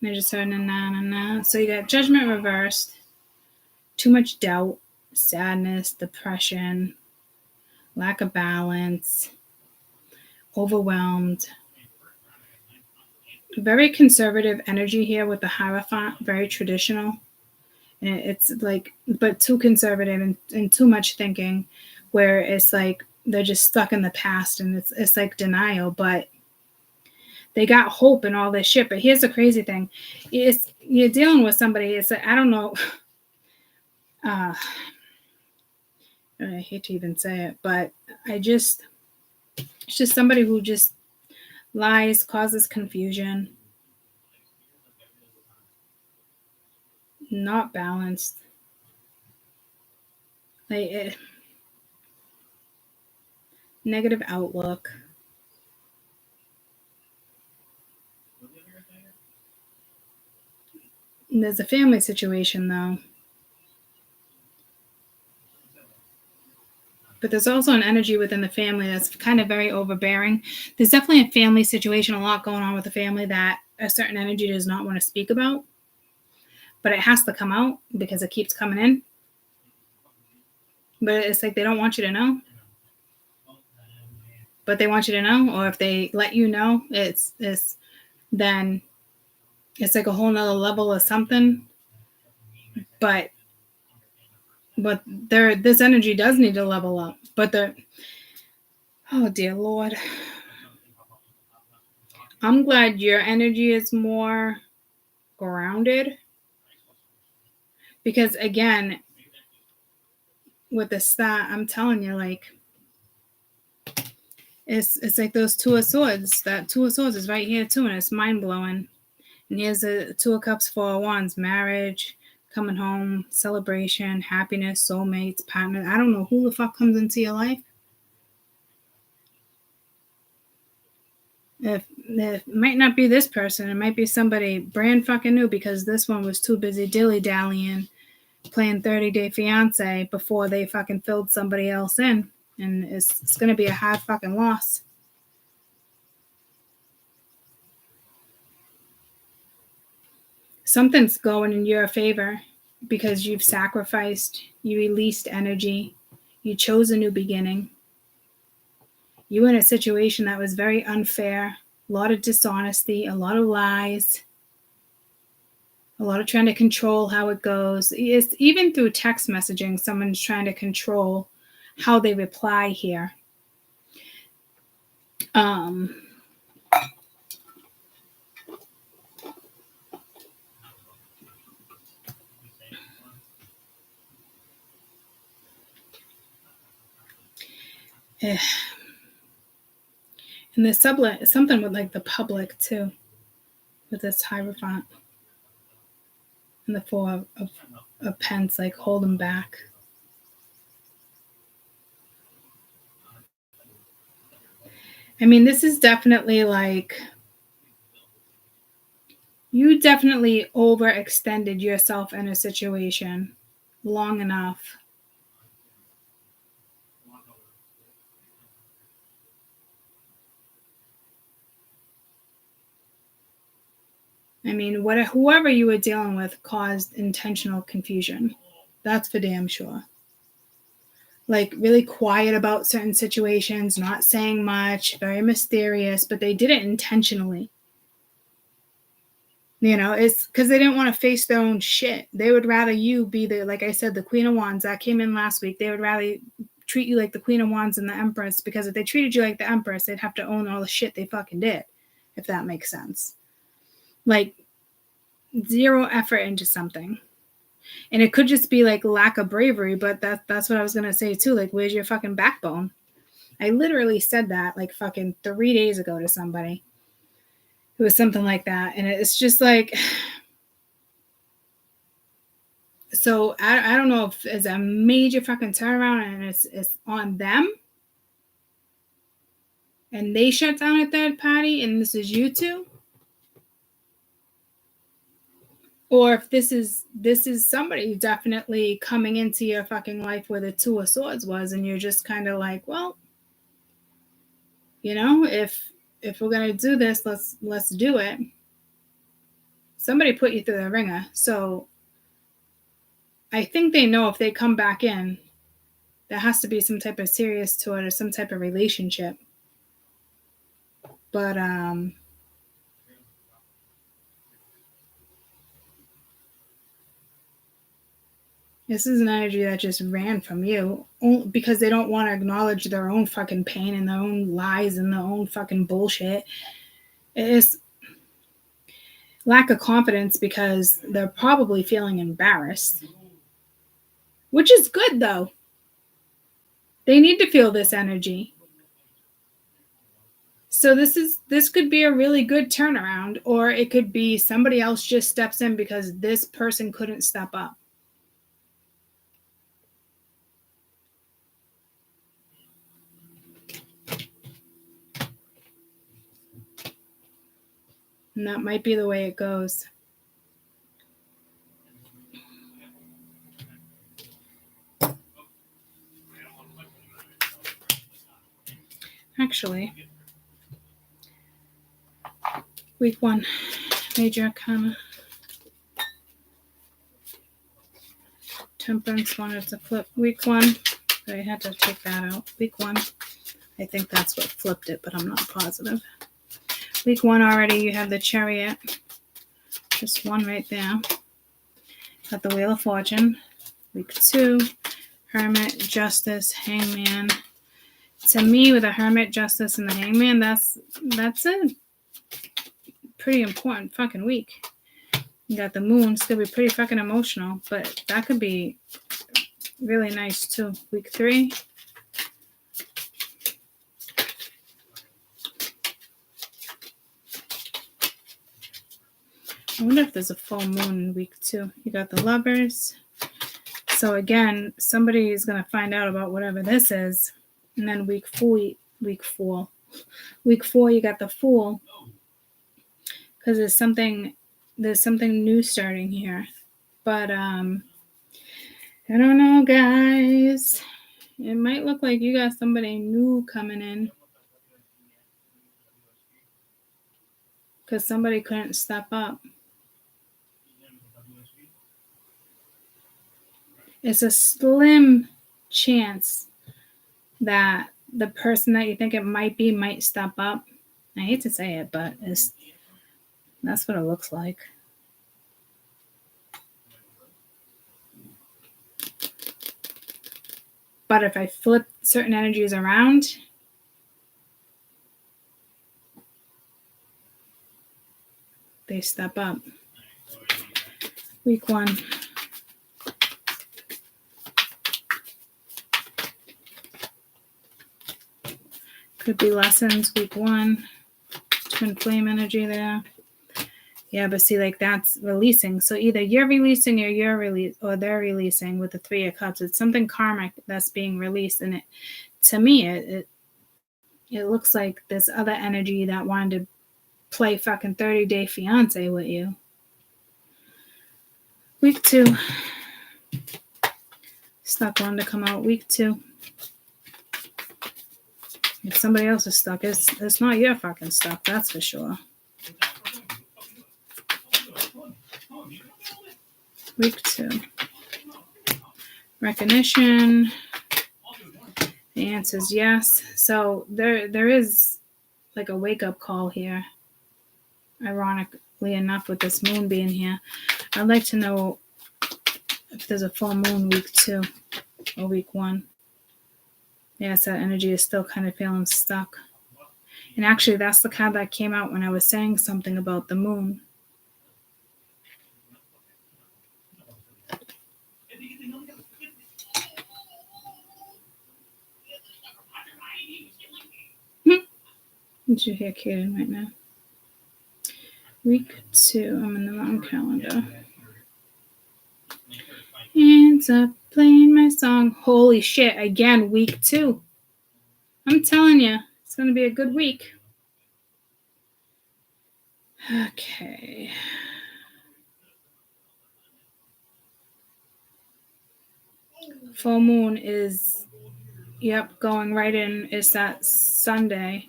they're just turning na. So you got Judgment reversed, too much doubt, sadness, depression, lack of balance, overwhelmed. Very conservative energy here with the Hierophant, very traditional. And it's like, but too conservative and too much thinking, where it's like they're just stuck in the past and it's like denial, but they got hope and all this shit. But here's the crazy thing. You're dealing with somebody, it's like, I don't know. I hate to even say it, but it's just somebody who just lies, causes confusion, not balanced. Like negative outlook. And there's a family situation though. But there's also an energy within the family that's kind of very overbearing. There's definitely a family situation, a lot going on with the family that a certain energy does not want to speak about. But it has to come out because it keeps coming in. But it's like they don't want you to know. But they want you to know. Or if they let you know, then it's like a whole nother level of something. But this energy does need to level up. But oh dear Lord. I'm glad your energy is more grounded. Because again, with the Star, I'm telling you, like, it's like those Two of Swords. That Two of Swords is right here too, and it's mind blowing. And here's the Two of Cups, Four of Wands, marriage, coming home, celebration, happiness, soulmates, partner. I don't know who the fuck comes into your life. If it might not be this person, it might be somebody brand fucking new because this one was too busy dilly-dallying, playing 30-Day Fiance before they fucking filled somebody else in. And it's going to be a hard fucking loss. Something's going in your favor because you've sacrificed, you released energy, you chose a new beginning. You were in a situation that was very unfair, a lot of dishonesty, a lot of lies, a lot of trying to control how it goes. It's, even through text messaging, someone's trying to control how they reply here. And there's something with like the public too, with this Hierophant and the Four of Pence, like hold them back. I mean, this is definitely like, you definitely overextended yourself in a situation. long enough. I mean, whoever you were dealing with caused intentional confusion. That's for damn sure. Like really quiet about certain situations, not saying much, very mysterious, but they did it intentionally. You know, it's because they didn't want to face their own shit. They would rather you be the, like I said, the Queen of Wands that came in last week. They would rather treat you like the Queen of Wands and the Empress, because if they treated you like the Empress, they'd have to own all the shit they fucking did, if that makes sense. Like, zero effort into something. And it could just be like lack of bravery, but that's what I was gonna say too. Like, where's your fucking backbone? I literally said that like fucking 3 days ago to somebody. It was something like that. And it's just like, so I don't know if it's a major fucking turnaround and it's on them and they shut down a third party and this is you two, or if this is somebody definitely coming into your fucking life where the Two of Swords was, and you're just kind of like, well, you know, if we're gonna do this, let's do it. Somebody put you through the ringer, so I think they know if they come back in, there has to be some type of serious to it or some type of relationship. But this is an energy that just ran from you because they don't want to acknowledge their own fucking pain and their own lies and their own fucking bullshit. It's lack of confidence because they're probably feeling embarrassed, which is good though. They need to feel this energy. So this could be a really good turnaround, or it could be somebody else just steps in because this person couldn't step up. And that might be the way it goes. Actually, week 1, major arcana. Temperance wanted to flip week 1, but I had to take that out. Week 1, I think that's what flipped it, but I'm not positive. Week 1 already, you have the Chariot. Just one right there. Got the Wheel of Fortune. Week 2, Hermit, Justice, Hangman. To me, with the Hermit, Justice, and the Hangman, that's a pretty important fucking week. You got the Moon. It's going to be pretty fucking emotional, but that could be really nice too. Week 3. I wonder if there's a full moon in week 2. You got the Lovers. So again, somebody is going to find out about whatever this is. And then week 4, you got the Fool. Because there's something new starting here. But I don't know, guys. It might look like you got somebody new coming in. Because somebody couldn't step up. It's a slim chance that the person that you think it might be might step up. I hate to say it, but that's what it looks like. But if I flip certain energies around, they step up. Week 1. Could be lessons, week 1. Twin flame energy there. Yeah, but see, like that's releasing. So either you're releasing or they're releasing with the 3 of Cups. It's something karmic that's being released. And to me, it looks like this other energy that wanted to play fucking 30-day fiance with you. Week 2. Stuck one to come out week 2. If somebody else is stuck, it's not your fucking stuff, that's for sure. Week 2. Recognition. The answer is yes. So there is like a wake-up call here. Ironically enough, with this moon being here. I'd like to know if there's a full moon week 2 or week 1. Yes, that energy is still kind of feeling stuck. And actually, that's the card that came out when I was saying something about the moon. Did you hear Kaden right now? Week 2. I'm in the wrong calendar. Ends up playing my song. Holy shit, again, week 2. I'm telling you, it's going to be a good week. Okay. Full moon is, going right in. It's that Sunday.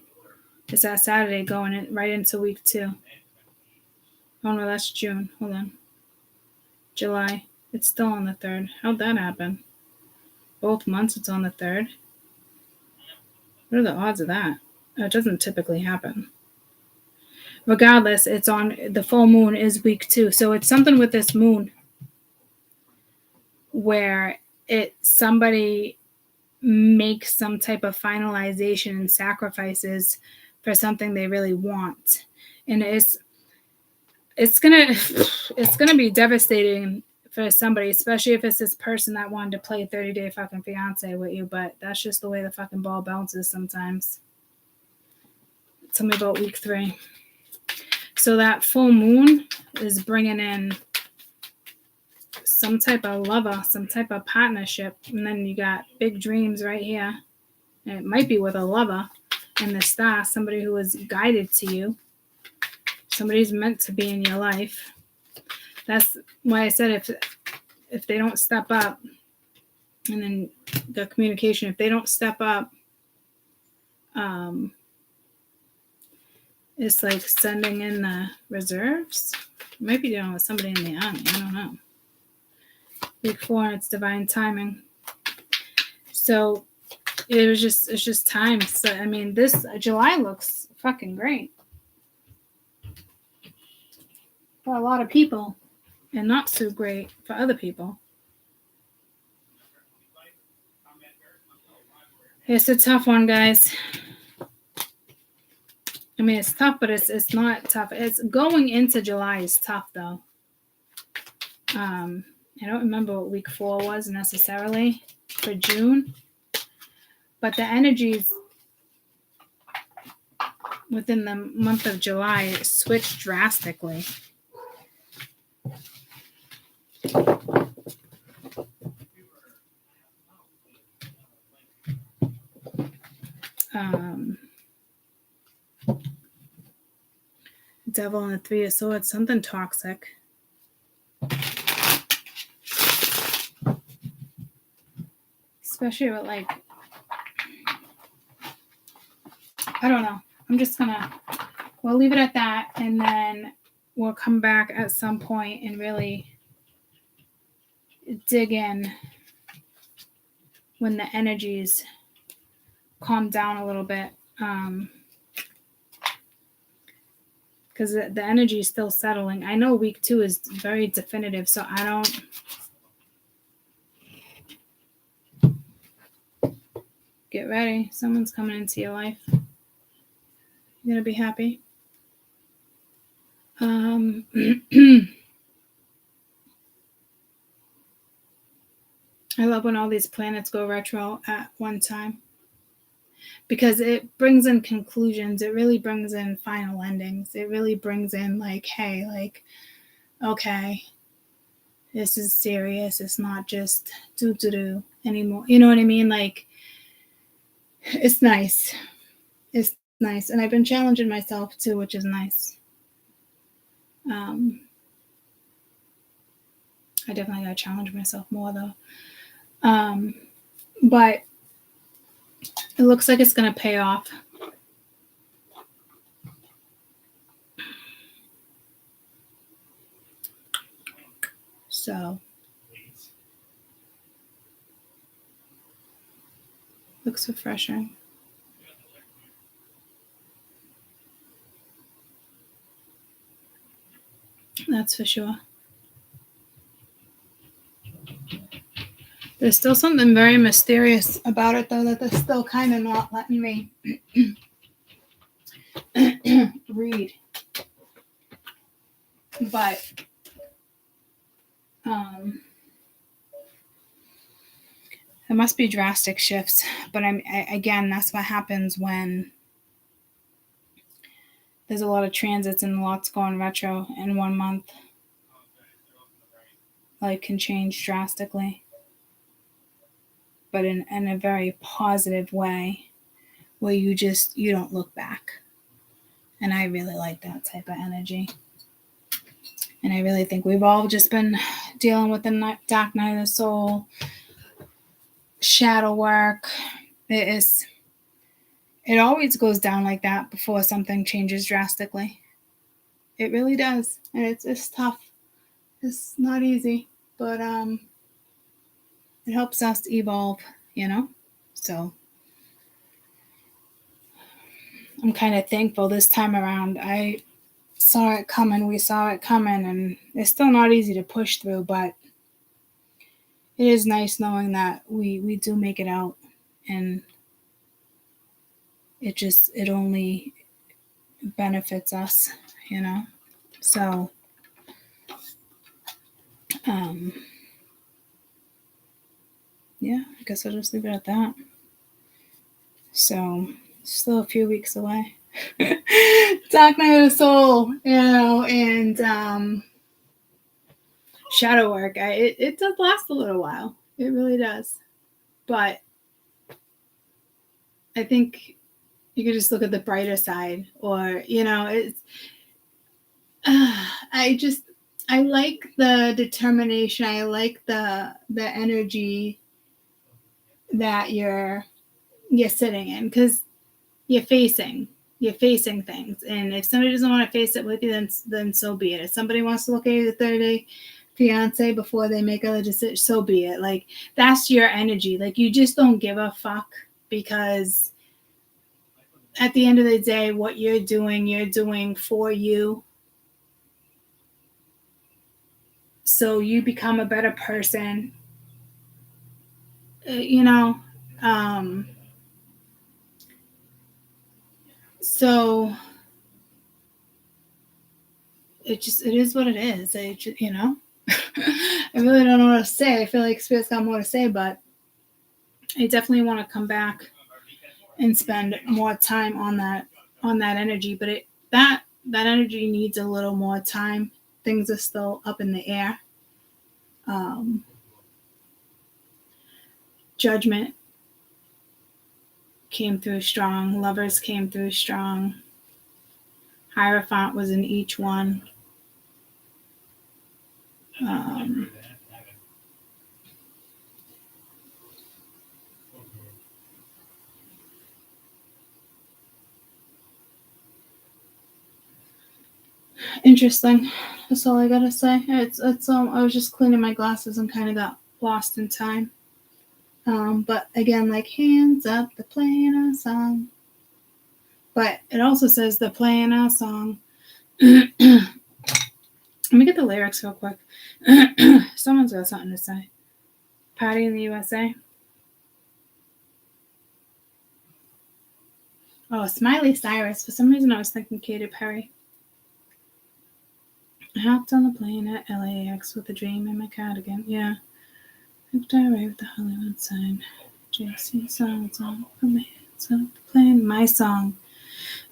It's that Saturday going in, right into week 2. Oh no, that's June. Hold on. July. It's still on the 3rd. How'd that happen? Both months it's on the 3rd. What are the odds of that? It doesn't typically happen. Regardless, it's on the full moon is week 2. So it's something with this moon where somebody makes some type of finalization and sacrifices for something they really want. And it's gonna be devastating for somebody, especially if it's this person that wanted to play 30 Day fucking Fiance with you, but that's just the way the fucking ball bounces sometimes. Tell me about week 3. So that full moon is bringing in some type of lover, some type of partnership, and then you got big dreams right here. And it might be with a lover and the star, somebody who is guided to you. Somebody's meant to be in your life. That's why I said if they don't step up, and then the communication, if they don't step up, it's like sending in the reserves. Maybe dealing with somebody in the army. I don't know. Week 4, it's divine timing. So it's just time. So I mean, this July looks fucking great for a lot of people, and not so great for other people. It's a tough one, guys. I mean, it's tough, but it's not tough. It's going into July is tough, though. I don't remember what week 4 was necessarily for June, but the energies within the month of July switched drastically. Devil and the 3 of Swords, something toxic. Especially with I don't know. I'm just we'll leave it at that, and then we'll come back at some point and really dig in when the energies calm down a little bit. Because the energy is still settling. I know week 2 is very definitive, so I don't... Get ready. Someone's coming into your life. You're going to be happy. I love when all these planets go retro at one time, because it brings in conclusions. It really brings in final endings. It really brings in hey, okay, this is serious. It's not just do anymore. You know what I mean? It's nice. It's nice. And I've been challenging myself too, which is nice. I definitely got to challenge myself more, though. But it looks like it's going to pay off. So, looks refreshing. That's for sure. There's still something very mysterious about it, though, that they're still kind of not letting me read. But there must be drastic shifts. But again, that's what happens when there's a lot of transits and lots going retro in 1 month. Like, can change drastically, but in a very positive way, where you don't look back. And I really like that type of energy. And I really think we've all just been dealing with the dark night of the soul, shadow work. It always goes down like that before something changes drastically. It really does. And it's tough. It's not easy, but it helps us evolve, So I'm kind of thankful this time around. I saw it coming. We saw it coming, and it's still not easy to push through, but it is nice knowing that we do make it out, and it only benefits us, So, yeah, I guess I'll just leave it at that. So, still a few weeks away. Dark night of the soul, and shadow work. It does last a little while. It really does. But I think you could just look at the brighter side, or it's. I like the determination. I like the energy that you're sitting in, because you're facing things, and if somebody doesn't want to face it with you, then so be it. If somebody wants to look at you the 30-day fiance before they make a decision, so be it. Like, that's your energy. Like, you just don't give a fuck, because at the end of the day, what you're doing for you. So you become a better person, so it is what it is. I really don't know what to say. I feel like Spirit's got more to say, but I definitely want to come back and spend more time on that energy. But that energy needs a little more time. Things are still up in the air. Judgment came through strong. Lovers came through strong. Hierophant was in each one. Interesting. That's all I gotta say. It's I was just cleaning my glasses and kind of got lost in time. But again, like, hands up, they're playing a song. But it also says they're playing a song. Let me get the lyrics real quick. Someone's got something to say. Party in the U.S.A. Oh, Smiley Cyrus. For some reason, I was thinking Katy Perry. I hopped on the plane at LAX with a dream in my cardigan. Yeah. Hooked I away with the Hollywood sign. JC songs on. Put my hands up the plane. My song.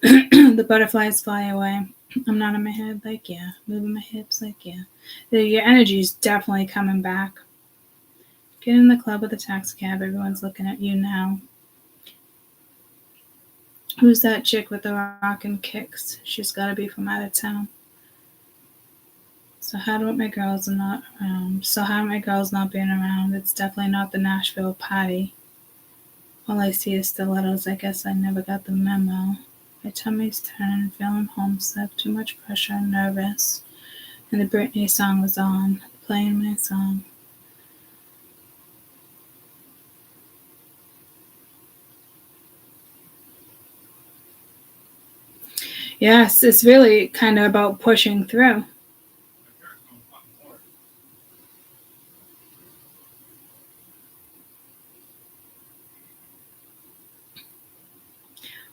The butterflies fly away. I'm not in my head, like, yeah. Moving my hips, like, yeah. Your energy is definitely coming back. Get in the club with a taxi cab. Everyone's looking at you now. Who's that chick with the rockin' kicks? She's got to be from out of town. So how do my girls are not around? So how my girls not being around? It's definitely not the Nashville party. All I see is stilettos. I guess I never got the memo. My tummy's turning, feeling homesick, too much pressure, nervous. And the Britney song was on, playing my song. Yes, it's really kind of about pushing through.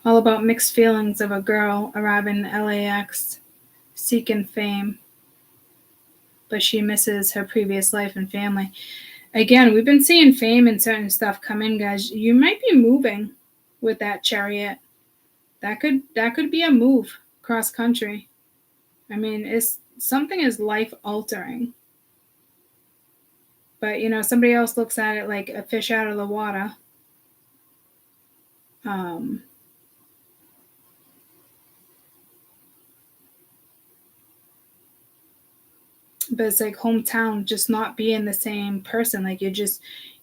All about mixed feelings of a girl arriving in LAX seeking fame, but she misses her previous life and family. Again, we've been seeing fame and certain stuff come in, guys. You might be moving with that chariot. That could be a move cross country. I mean, it's something is life altering. But somebody else looks at it like a fish out of the water. But it's like hometown just not being the same person. Like you're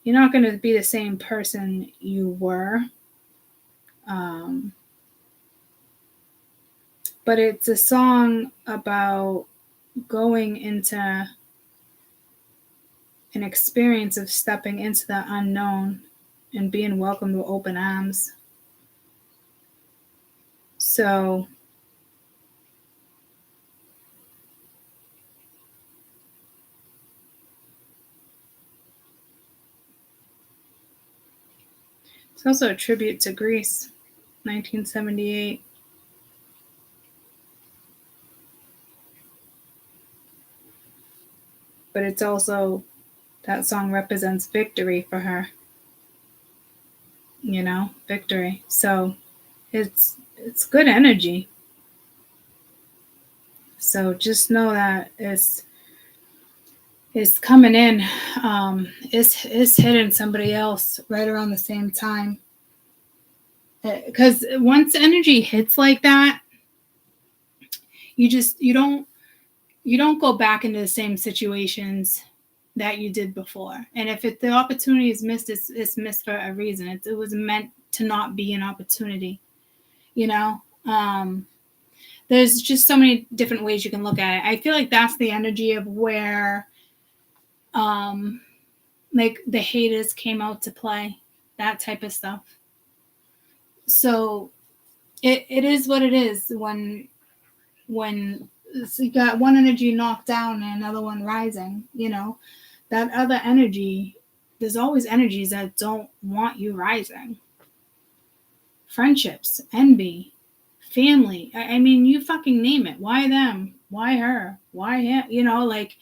not going to be the same person you were. But it's a song about going into an experience of stepping into the unknown and being welcomed with open arms. So it's also a tribute to Greece, 1978. But it's also, that song represents victory for her. Victory. So it's good energy. So just know that it's coming in. It's hitting somebody else right around the same time. Because once energy hits like that, you don't go back into the same situations that you did before. And if the opportunity is missed, it's missed for a reason. It was meant to not be an opportunity. There's just so many different ways you can look at it. I feel like that's the energy of where like the haters came out to play, that type of stuff. So it is what it is when you got one energy knocked down and another one rising, that other energy, there's always energies that don't want you rising. Friendships, envy, family. I mean, you fucking name it. Why them? Why her? Why him? Like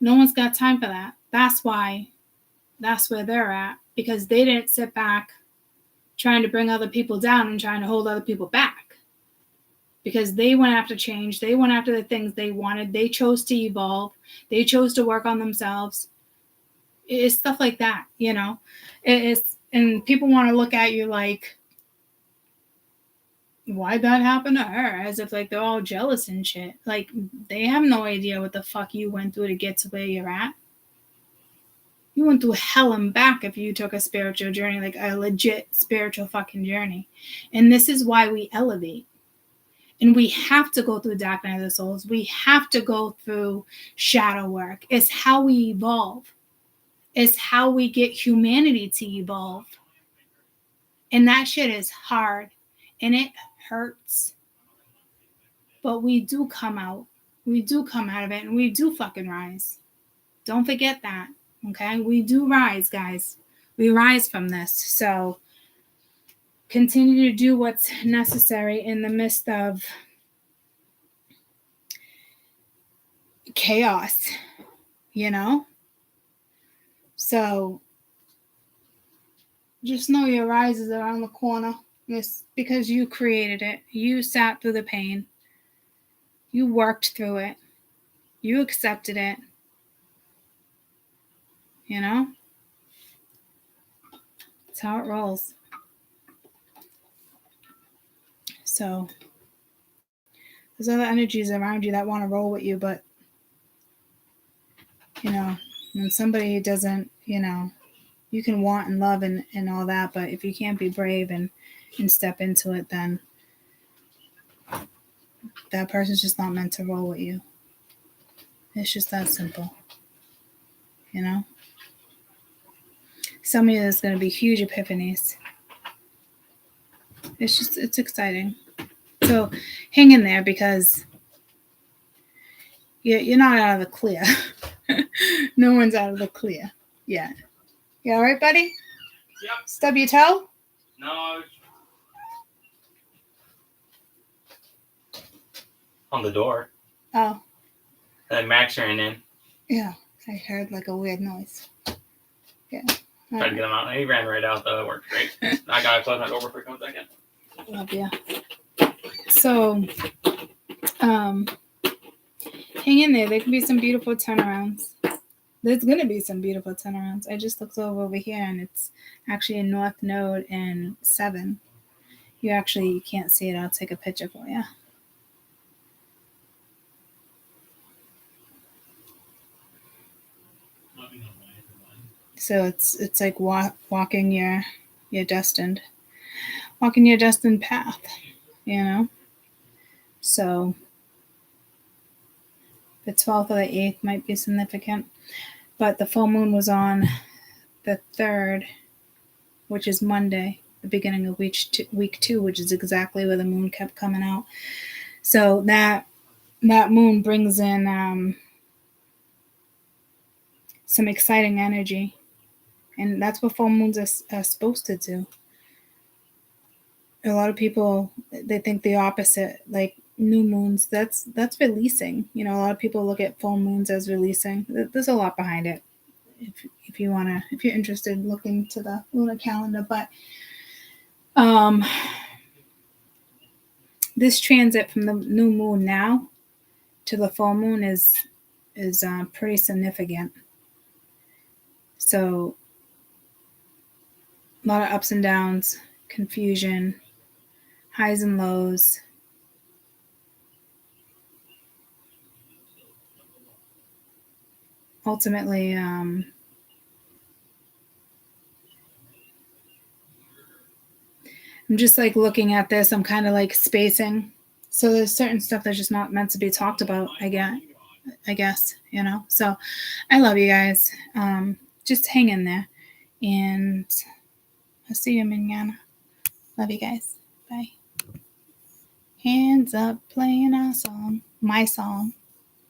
no one's got time for that. That's why that's where they're at, because they didn't sit back trying to bring other people down and trying to hold other people back, because they went after change. They went after the things they wanted. They chose to evolve. They chose to work on themselves. It's stuff like that, and people want to look at you like, why'd that happen to her? As if like they're all jealous and shit. Like they have no idea what the fuck you went through to get to where you're at. You went through hell and back if you took a spiritual journey, like a legit spiritual fucking journey. And this is why we elevate. And we have to go through dark night of the souls. We have to go through shadow work. It's how we evolve. It's how we get humanity to evolve. And that shit is hard. And it hurts. But we do come out. We do come out of it. And we do fucking rise. Don't forget that. Okay? We do rise, guys. We rise from this. So continue to do what's necessary in the midst of chaos, So just know your rise is around the corner. It's because you created it. You sat through the pain. You worked through it. You accepted it. That's how it rolls. So there's other energies around you that want to roll with you, but you know, when somebody doesn't, you know, you can want and love and all that, but if you can't be brave and step into it, then that person's just not meant to roll with you. It's just that simple, you know? Some of you, there's going to be huge epiphanies. It's exciting. So hang in there, because you're not out of the clear. No one's out of the clear yet. You all right, buddy? Yep. Stub your toe? No. On the door. Oh. Max ran in. Yeah, I heard like a weird noise. Yeah. Tried to get him out. He ran right out, though. It worked great. I gotta close my door before he comes back in. Love you. So, hang in there. There can be some beautiful turnarounds. There's going to be some beautiful turnarounds. I just looked over here, and it's actually a North Node in 7. You can't see it. I'll take a picture for you. So it's like walking your destined path, you know. So the 12th or the 8th might be significant, but the full moon was on the 3rd, which is Monday, the beginning of week 2, which is exactly where the moon kept coming out. So that moon brings in some exciting energy. And that's what full moons are supposed to do. A lot of people, they think the opposite, like new moons, that's releasing. You know, a lot of people look at full moons as releasing. There's a lot behind it. If you're interested in looking to the lunar calendar, but this transit from the new moon now to the full moon is pretty significant. So a lot of ups and downs, confusion, highs and lows. Ultimately, I'm just like looking at this. I'm kind of like spacing. So there's certain stuff that's just not meant to be talked about. I guess, you know. So I love you guys. Just hang in there, and I'll see you mañana. Love you guys. Bye. Hands up, playing our song, my song.